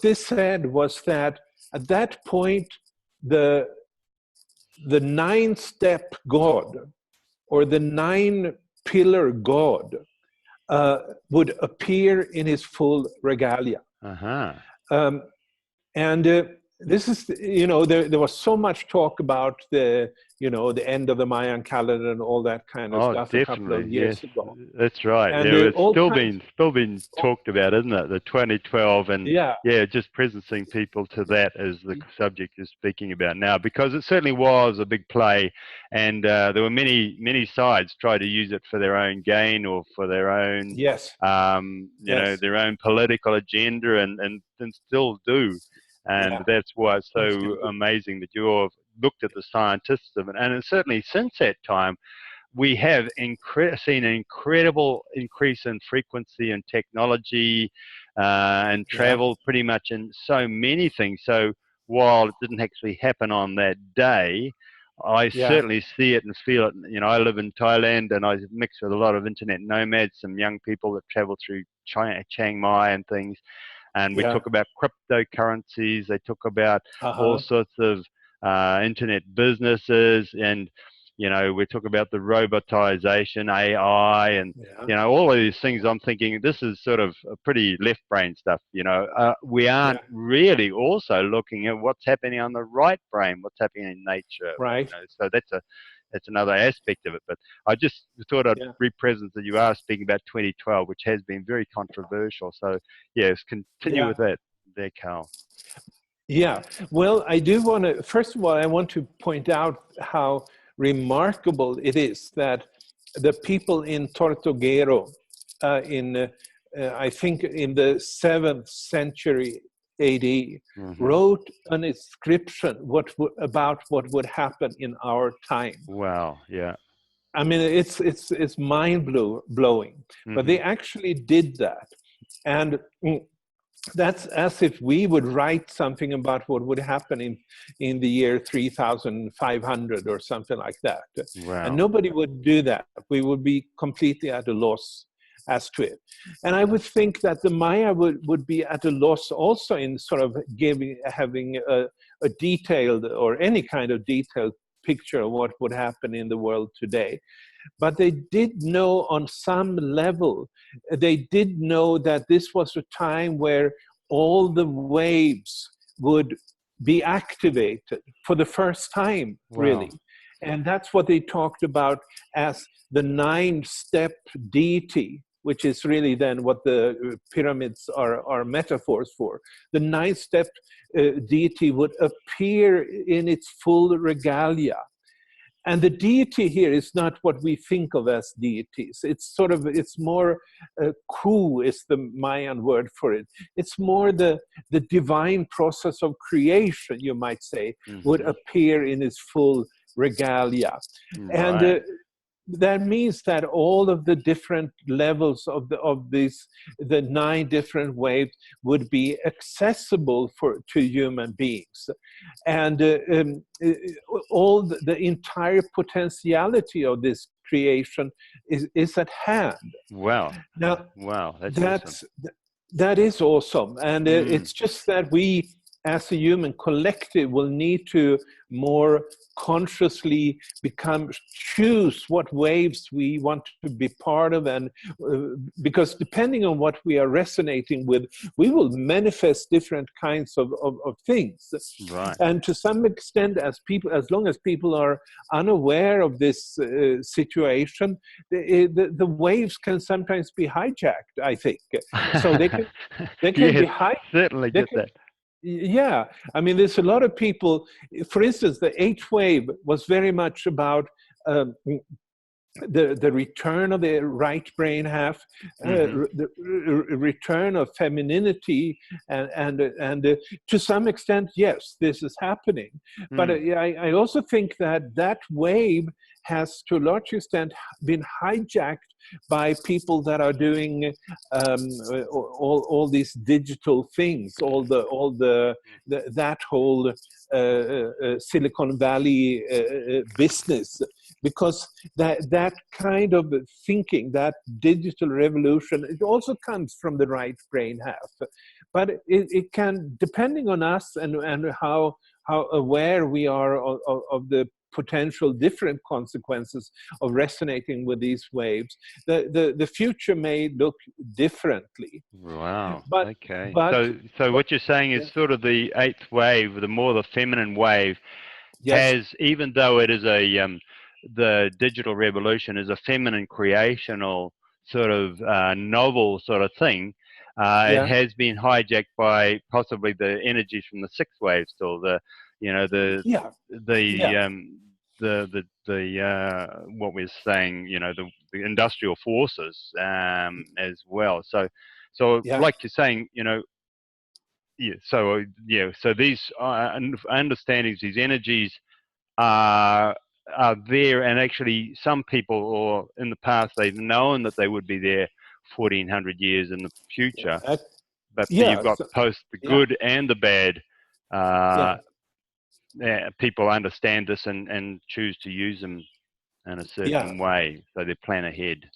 this said was that at that point, the 9-step God, or the 9-pillar God, would appear in his full regalia. Uh-huh. Um, and this is, there was so much talk about the end of the Mayan calendar and all that kind of Oh, stuff a couple definitely. of Yes, years ago. that's right. And Yeah, it's all still kinds, been talked about, isn't it? The 2012, and yeah, just presencing people to that as the subject is speaking about now, because it certainly was a big play, and there were many sides tried to use it for their own gain or for their own, yes, yes, their own political agenda, and still do. And yeah, that's why it's and still so do. amazing that you've looked at the scientists of it, and certainly since that time we have seen an incredible increase in frequency and technology and Yeah, travel, pretty much in so many things. So while it didn't actually happen on that day, I yeah, certainly see it and feel it. I live in Thailand, and I mix with a lot of internet nomads, some young people that travel through Chiang Mai and things. And we yeah, talk about cryptocurrencies. They talk about all uh-huh, sorts of internet businesses, and we talk about the robotization, AI, and yeah, all of these things. I'm thinking this is sort of a pretty left brain stuff. We yeah, aren't really also looking at what's happening on the right brain, what's happening in nature. right, So that's another aspect of it. But I just thought I'd yeah, re-present that you are speaking about 2012, which has been very controversial. So yes, continue yeah. with that there, Carl. Yeah, well, I do want to, first of all, I want to point out how remarkable it is that the people in Tortuguero, I think in the 7th century AD, Mm-hmm. wrote an inscription about what would happen in our time. Wow. Yeah. I mean, it's blowing, but Mm-hmm. they actually did that. And that's as if we would write something about what would happen in the year 3500 or something like that. And Wow. nobody would do that. We would be completely at a loss as to it. And I would think that the Maya would be at a loss also in sort of having a detailed or any kind of detailed picture of what would happen in the world today. But they did know on some level, they did know that this was a time where all the waves would be activated for the first time, Wow. really. And that's what they talked about as the 9-step deity, which is really then what the pyramids are metaphors for. The 9-step deity would appear in its full regalia. And the deity here is not what we think of as deities. It's more, ku is the Mayan word for it. It's more the divine process of creation, you might say, would Mm-hmm. appear in its full regalia. And Right. that means that all of the different levels of the 9 different waves would be accessible to human beings, and all the entire potentiality of this creation is at hand. Wow. Now, Wow. That's awesome. that is awesome, and Mm. it's just that we as a human collective, will need to more consciously choose what waves we want to be part of, and because depending on what we are resonating with, we will manifest different kinds of things. Right. And to some extent, as long as people are unaware of this situation, the waves can sometimes be hijacked, I think. So they can Yes, be hijacked. certainly get that. Yeah, I mean, there's a lot of people. For instance, the eighth wave was very much about the return of the right brain half, the return of femininity, and to some extent, yes, this is happening. But I also think that that wave has, to a large extent, been hijacked by people that are doing all these digital things, that whole Silicon Valley business, because that kind of thinking, that digital revolution, it also comes from the right brain half. But it can, depending on us and how aware we are of the potential different consequences of resonating with these waves, the future may look differently. Wow. But Okay. So what you're saying is sort of the eighth wave, the feminine wave, yes, has, even though it is the digital revolution is a feminine creational sort of novel sort of thing, it has been hijacked by possibly the energies from the sixth wave still, what we're saying, the industrial forces as well. So like you're saying, so these understandings, these energies are there, and actually some people, or in the past, they've known that they would be there 1400 years in the future, but you've got both the good and the bad. People understand this and choose to use them in a certain way, so they plan ahead.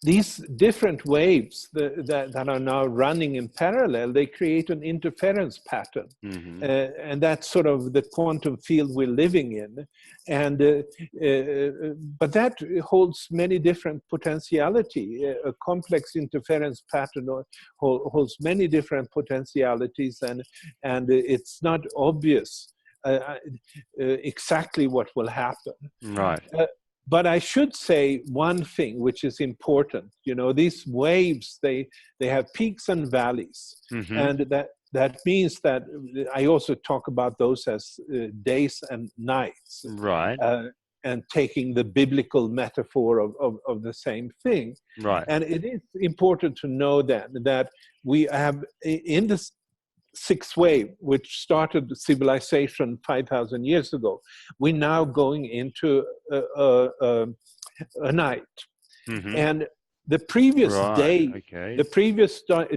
These different waves that are now running in parallel, they create an interference pattern. And that's sort of the quantum field we're living in. And but that holds many different potentiality. A complex interference pattern holds many different potentialities, and it's not obvious exactly what will happen. Right. But I should say one thing which is important. These waves, they have peaks and valleys, and that means that I also talk about those as days and nights. Right. And taking the biblical metaphor of the same thing. Right. And it is important to know that we have in this sixth wave, which started civilization 5,000 years ago, we're now going into a night. And the previous day,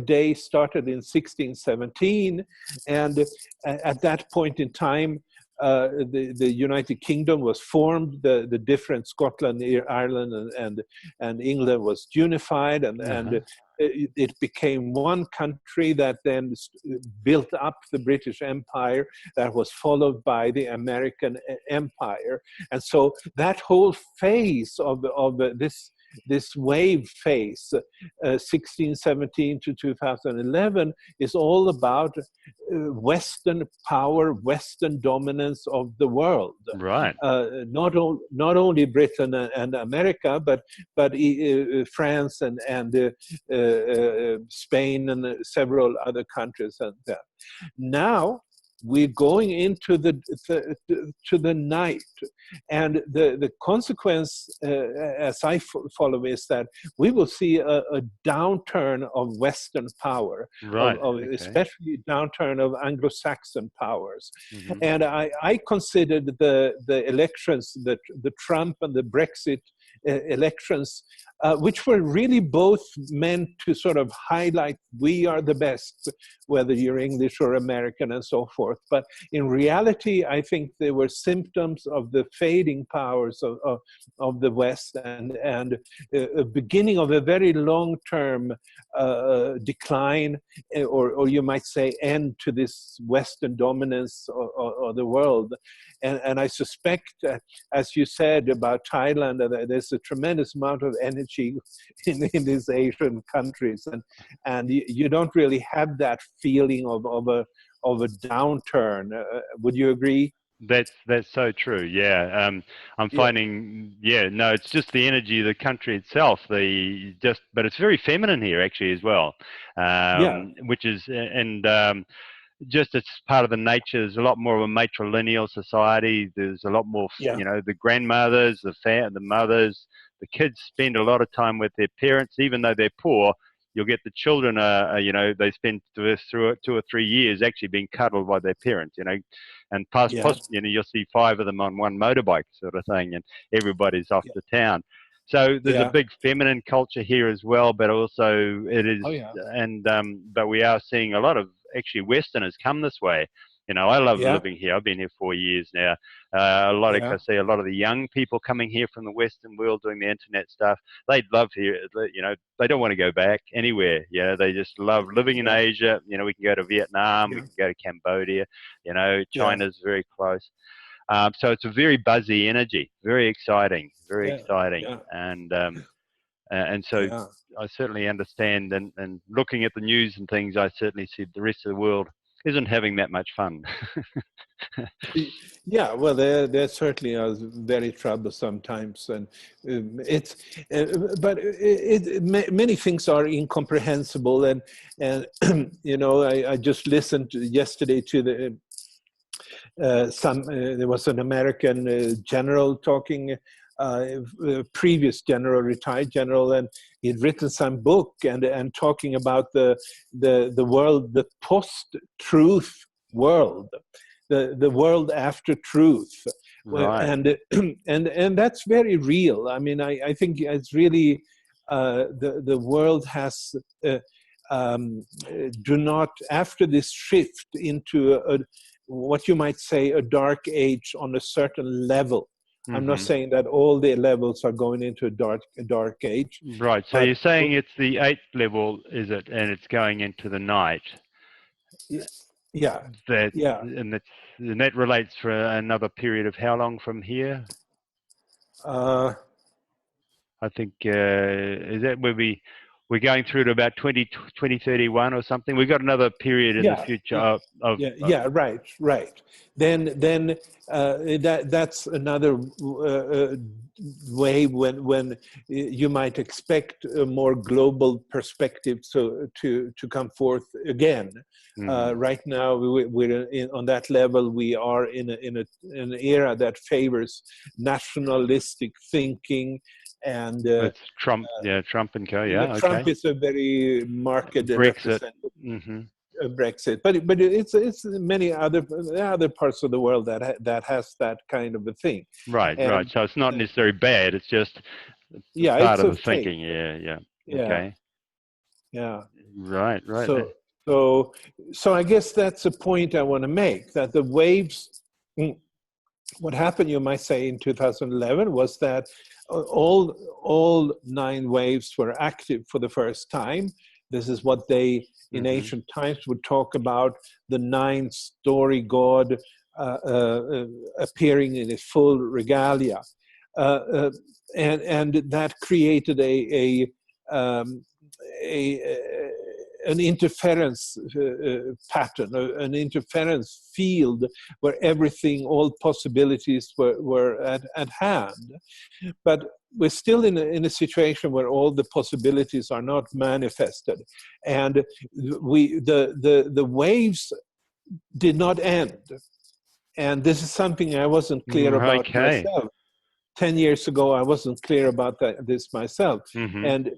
day started in 1617, and at that point in time, the United Kingdom was formed. The different Scotland, Ireland, and England was unified, and it became one country that then built up the British Empire, that was followed by the American Empire. And so that whole phase of this wave phase, 1617 to 2011, is all about Western power, Western dominance of the world. Right. Not only Britain and America, but France and Spain and several other countries. And now we're going into the night, and the consequence, as I follow, is that we will see a downturn of Western power, especially downturn of Anglo-Saxon powers. And I considered the elections, the Trump and the Brexit elections, which were really both meant to sort of highlight we are the best, whether you're English or American and so forth. But in reality, I think they were symptoms of the fading powers of the West, and a beginning of a very long-term decline, or you might say end to this Western dominance of the world. And I suspect, as you said about Thailand, there's a tremendous amount of energy in these Asian countries, and you don't really have that feeling of a downturn. Would you agree? That's so true. Yeah, I'm Yeah, finding. Yeah, no, it's just the energy of the country itself. But it's very feminine here actually as well, yeah, which is just it's part of the nature. There's a lot more of a matrilineal society. There's a lot more, yeah, the grandmothers, the mothers, the kids spend a lot of time with their parents, even though they're poor. You'll get the children, they spend through 2 or 3 years actually being cuddled by their parents, and yeah, you'll see 5 of them on one motorbike sort of thing, and everybody's off yeah, to town. So there's a yeah. big feminine culture here as well, but also it is, Oh yeah, but we are seeing a lot of actually Westerners come this way. I love yeah, living here. I've been here 4 years now. yeah, I see a lot of the young people coming here from the Western world doing the internet stuff. They love here. They don't want to go back anywhere. They just love living in yeah, Asia. We can go to Vietnam. We yeah, can go to Cambodia. yeah, China's very close. So it's a very buzzy energy, very exciting, yeah, yeah, and so yeah. I certainly understand, and looking at the news and things, I certainly see the rest of the world isn't having that much fun. Yeah, well, there certainly are very troublesome times, and it's, but many things are incomprehensible, and I just listened yesterday to there was an American general talking, previous general, retired general, and he'd written some book and talking about the world, the post-truth world, the world after truth. Right. And that's very real. I mean, I think it's really the world has do not, after this shift into what you might say a dark age on a certain level. I'm not Hmm. saying that all the levels are going into a dark age, Right. So but you're saying it's the 8th level, is it? And it's going into the night. yeah, That yeah. and that relates for another period of how long from here? Uh, I think is that where we're going through to about 2031 or something. We've got another period in the yeah, future of yeah, right. Then that's another way when you might expect a more global perspective to come forth again. mhm. Right now, we're on that level. We are in an era that favors nationalistic thinking, and It's Trump, yeah, Trump and co. Yeah, Trump okay. is a very marked Brexit. representative Hmm. of Brexit, but it's many other parts of the world that has that kind of a thing, Right, right. and So it's not necessarily bad. It's just yeah, part it's of a the thing. thinking. Yeah, yeah. Yeah, Okay. yeah. Right, right. So so so I guess that's a point I want to make, that the waves. What happened, you might say, in 2011 was that all 9 waves were active for the first time. This is what they, in Hmm. ancient times, would talk about, the 9-story god appearing in his full regalia. Uh, uh, and that created um, a an interference pattern, an interference field where everything, all possibilities were at hand. But we're still in a situation where all the possibilities are not manifested. And the waves did not end. And this is something I wasn't clear about Okay. myself. 10 years ago, I wasn't clear about this myself. Hmm. And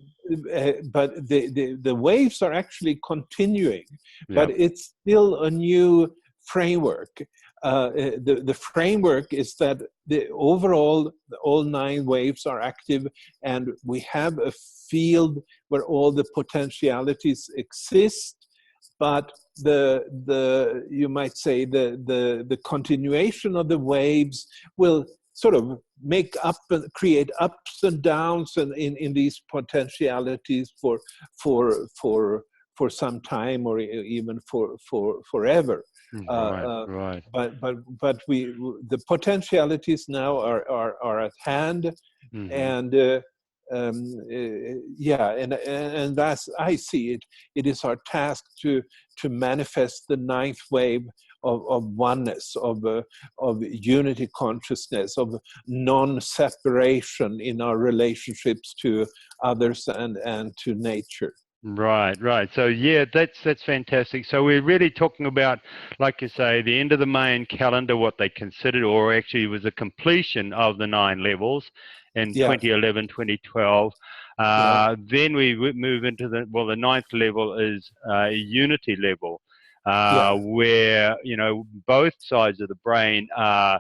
but the waves are actually continuing, but Yeah. it's still a new framework. The framework is that overall, all 9 waves are active, and we have a field where all the potentialities exist. But you might say the continuation of the waves will sort of make up and create ups and downs in these potentialities for some time, or even for forever. Right. But the potentialities now are at hand, Mm-hmm. and yeah, and that's, I see it. It is our task to manifest the ninth wave of oneness, of unity consciousness, of non-separation in our relationships to others and to nature. Right. So yeah, that's fantastic. So we're really talking about, like you say, the end of the Mayan calendar, what they considered, or actually was a completion of the 9 levels in Yeah, 2011, 2012. yeah, Then we move into the ninth level is a unity level, yeah, where both sides of the brain are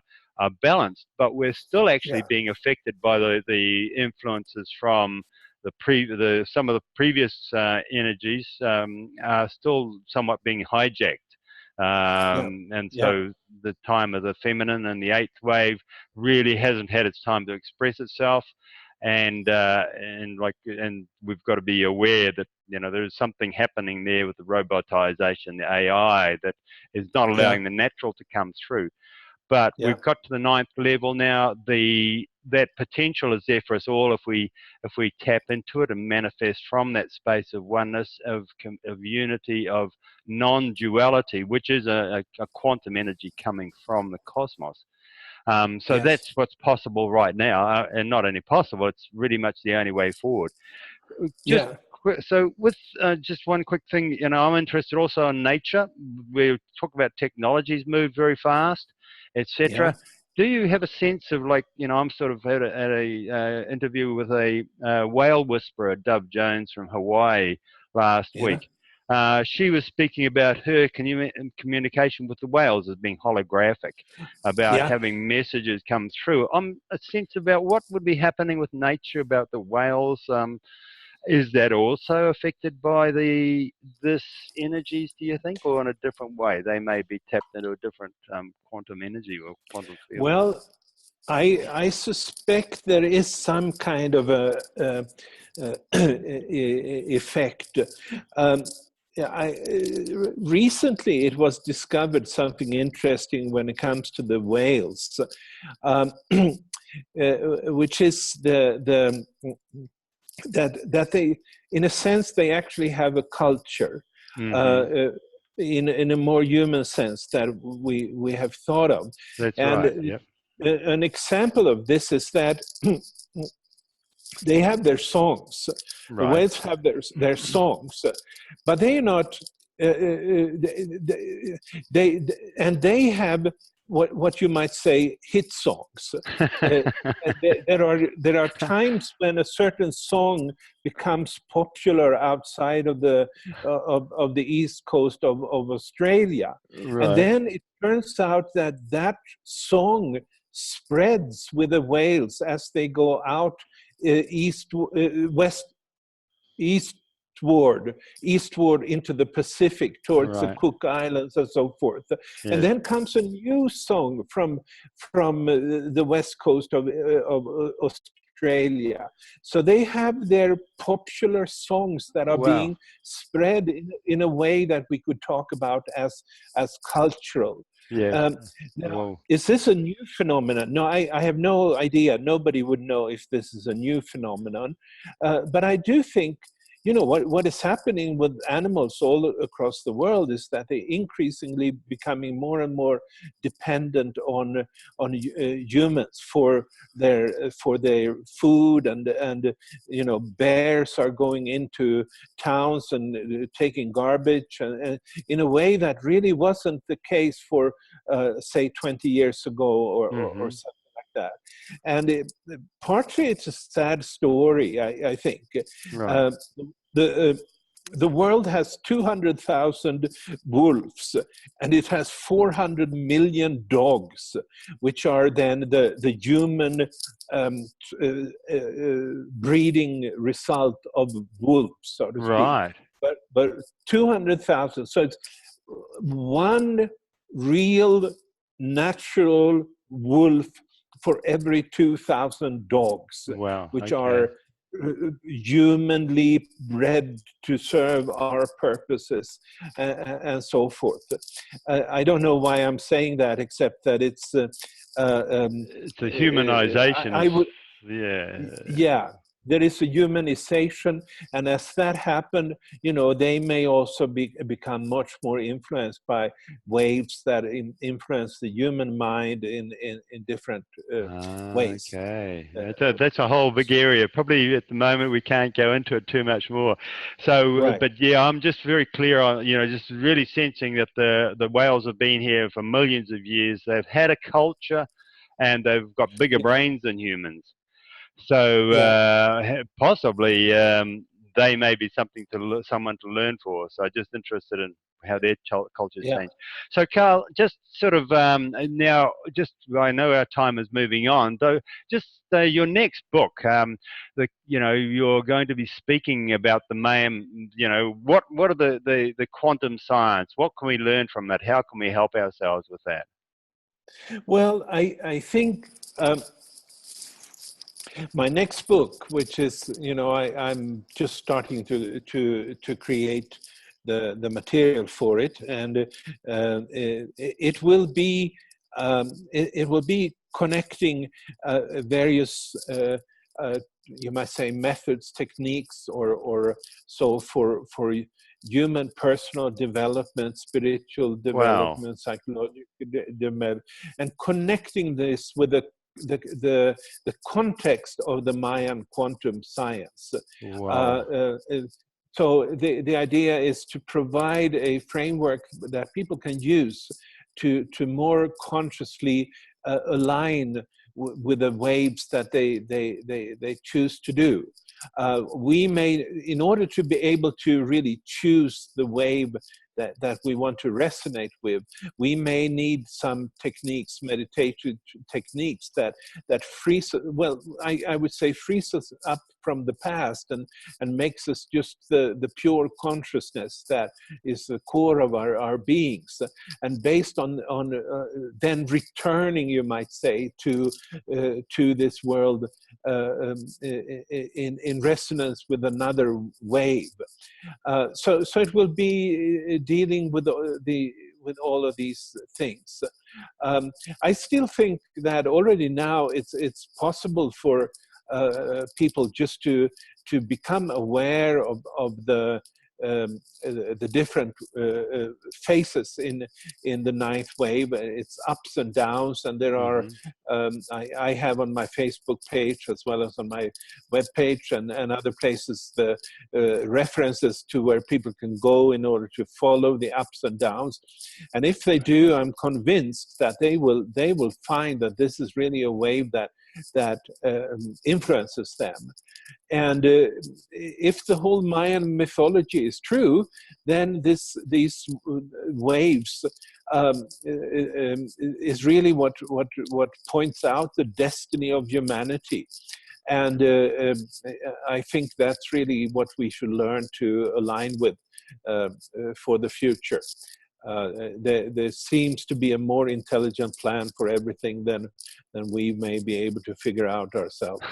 balanced, but we're still actually yeah, being affected by the influences from some of the previous energies are still somewhat being hijacked, yeah, and yeah, so the time of the feminine and the 8th wave really hasn't had its time to express itself, and we've got to be aware that there's something happening there with the robotization, the AI, that is not yeah, allowing the natural to come through. But yeah, we've got to the 9th level now. That potential is there for us all if we tap into it and manifest from that space of oneness, of unity, of non-duality, which is a quantum energy coming from the cosmos. So yes, that's what's possible right now, and not only possible, it's really much the only way forward. Just yeah, so with just one quick thing, I'm interested also in nature. We talk about technologies move very fast, yeah, etc. Do you have a sense of, like, I'm sort of at a interview with a whale whisperer, Dove Jones from Hawaii last yeah, week. She was speaking about her communication with the whales as being holographic, about yeah. having messages come through. I'm a sense about what would be happening with nature, about the whales. Is that also affected by this energies, do you think, or in a different way? They may be tapped into a different quantum energy or quantum field. Well, I suspect there is some kind of a effect. Yeah, recently it was discovered something interesting when it comes to the whales, which is that they, in a sense, they actually have a culture. Mm-hmm. Uh, in a more human sense that we have thought of. That's And right. Yep. an example of this is that they have their songs. The Right. whales have their songs, but they're not. They have what you might say hit songs. There are times when a certain song becomes popular outside of the east coast of Australia, and Right. then it turns out that song spreads with the whales as they go out eastward into the Pacific towards the Right. Cook Islands and so forth. And Yes. then comes a new song from the west coast of Australia. So they have their popular songs that are Wow. being spread in a way that we could talk about as cultural. Yes. Um, Now, Well. is this a new phenomenon? No, I have no idea. Nobody would know if this is a new phenomenon. But I do think, what is happening with animals all across the world is that they're increasingly becoming more and more dependent on humans for their food, and bears are going into towns and taking garbage, and in a way that really wasn't the case for say 20 years ago, or Mm-hmm. something like that. And partly it's a sad story, I think. Right. Uh, the world has 200,000 wolves, and it has 400 million dogs, which are then the human breeding result of wolves, so to speak. Right. But 200,000, so it's one real natural wolf for every 2,000 dogs, Wow. which Okay. are humanly bred to serve our purposes, and so forth. I don't know why I'm saying that, except that it's It's a humanization. I would, Yeah. yeah, there is a humanization, and as that happened, you know, they may also become much more influenced by waves that influence the human mind in different ways. Okay, that's a whole big area. Probably at the moment we can't go into it too much more. So, Right. but yeah, I'm just very clear on, you know, just really sensing that the whales have been here for millions of years. They've had a culture, and they've got bigger Yeah. brains than humans. So Yeah. possibly they may be something to someone to learn for. So I'm just interested in how their cultures Yeah. change. So Carl, just sort of now, just I know our time is moving on, though. Just your next book, you know, you're going to be speaking about the Mayan. You know, what are the quantum science? What can we learn from that? How can we help ourselves with that? Well, I think my next book, which is, you know, I'm just starting to create the material for it, and it will be it will be connecting various you might say methods, techniques, or so for human personal development, spiritual Wow, development, psychological development, and connecting this with the the context of the Mayan quantum science. wow. So the idea is to provide a framework that people can use to more consciously align with the waves that they choose to do. We may, in order to be able to really choose the wave that we want to resonate with, we may need some techniques, meditative techniques that frees, well, I would say frees us up from the past and makes us just the pure consciousness that is the core of our beings. And based on then returning, you might say, to this world in resonance with another wave. So it will be dealing with with all of these things. I still think that already now it's possible for people just to become aware of the different phases in the ninth wave. It's ups and downs, and there are Hmm. I have on my Facebook page as well as on my web page and other places the references to where people can go in order to follow the ups and downs. And if they do, I'm convinced that they will find that this is really a wave that influences them. And if the whole Mayan mythology is true, then these waves is really what points out the destiny of humanity. And I think that's really what we should learn to align with for the future. There seems to be a more intelligent plan for everything than we may be able to figure out ourselves.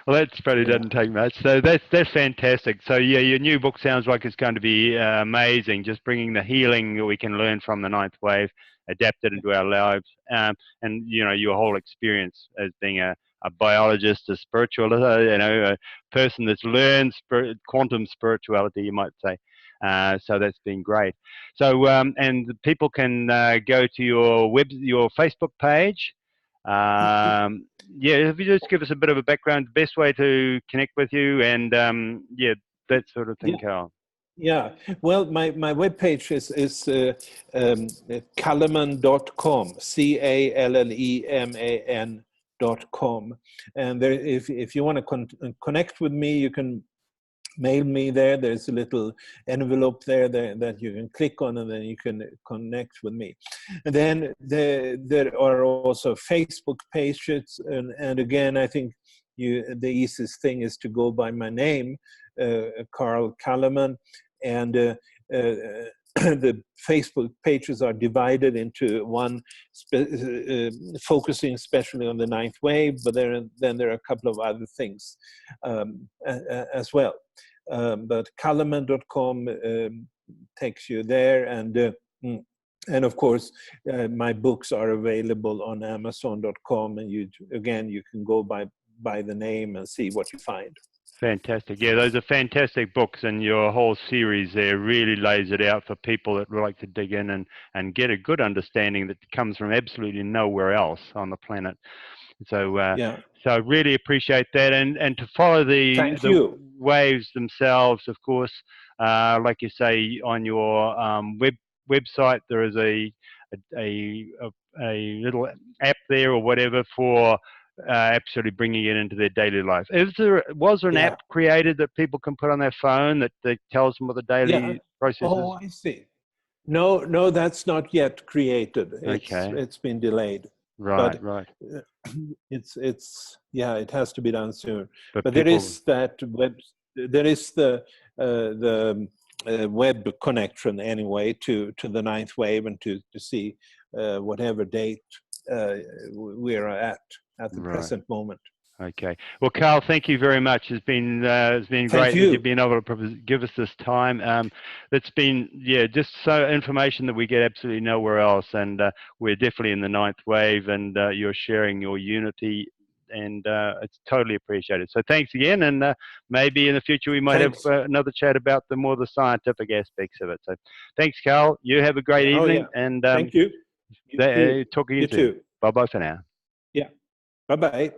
Well, that probably Yeah. doesn't take much. So that's fantastic. So yeah, your new book sounds like it's going to be amazing. Just bringing the healing that we can learn from the ninth wave, adapt it into our lives, and you know your whole experience as being a biologist, a spiritualist, you know, a person that's learned quantum spirituality, you might say. So that's been great. So and people can go to your Facebook page. Yeah, if you just give us a bit of a background, the best way to connect with you, and yeah, that sort of thing, Yeah. Carl. Yeah, well, my webpage is Calleman.com, Calleman.com. And there, if you want to connect with me, you can mail me there. There's a little envelope there that you can click on, and then you can connect with me. And then there are also Facebook pages, and again, I think the easiest thing is to go by my name, Carl Calleman, and the Facebook pages are divided into one focusing especially on the ninth wave, but then there are a couple of other things as well. But Calleman.com takes you there, and of course, my books are available on Amazon.com, and you can go by the name and see what you find. Fantastic. Yeah, those are fantastic books, and your whole series there really lays it out for people that would like to dig in and get a good understanding that comes from absolutely nowhere else on the planet. So, so I really appreciate that, and to follow the waves themselves, of course, like you say on your website, there is a little app there or whatever for absolutely bringing it into their daily life. Was there an app created that people can put on their phone that tells them what the daily process is? Oh, I see. No, that's not yet created. It's been delayed. Right, but right. It's it has to be done soon. But there is that web. There is the web connection anyway to the ninth wave, and to see whatever date we are at the present moment. Okay. Well, Carl, thank you very much. It's been great that you've been able to give us this time. It's been just so information that we get absolutely nowhere else, and we're definitely in the ninth wave, and you're sharing your unity, and it's totally appreciated. So thanks again, and maybe in the future we might have another chat about the more the scientific aspects of it. So thanks, Carl. You have a great evening, and thank you. Talk to you soon. Too. Bye bye for now. Yeah. Bye bye.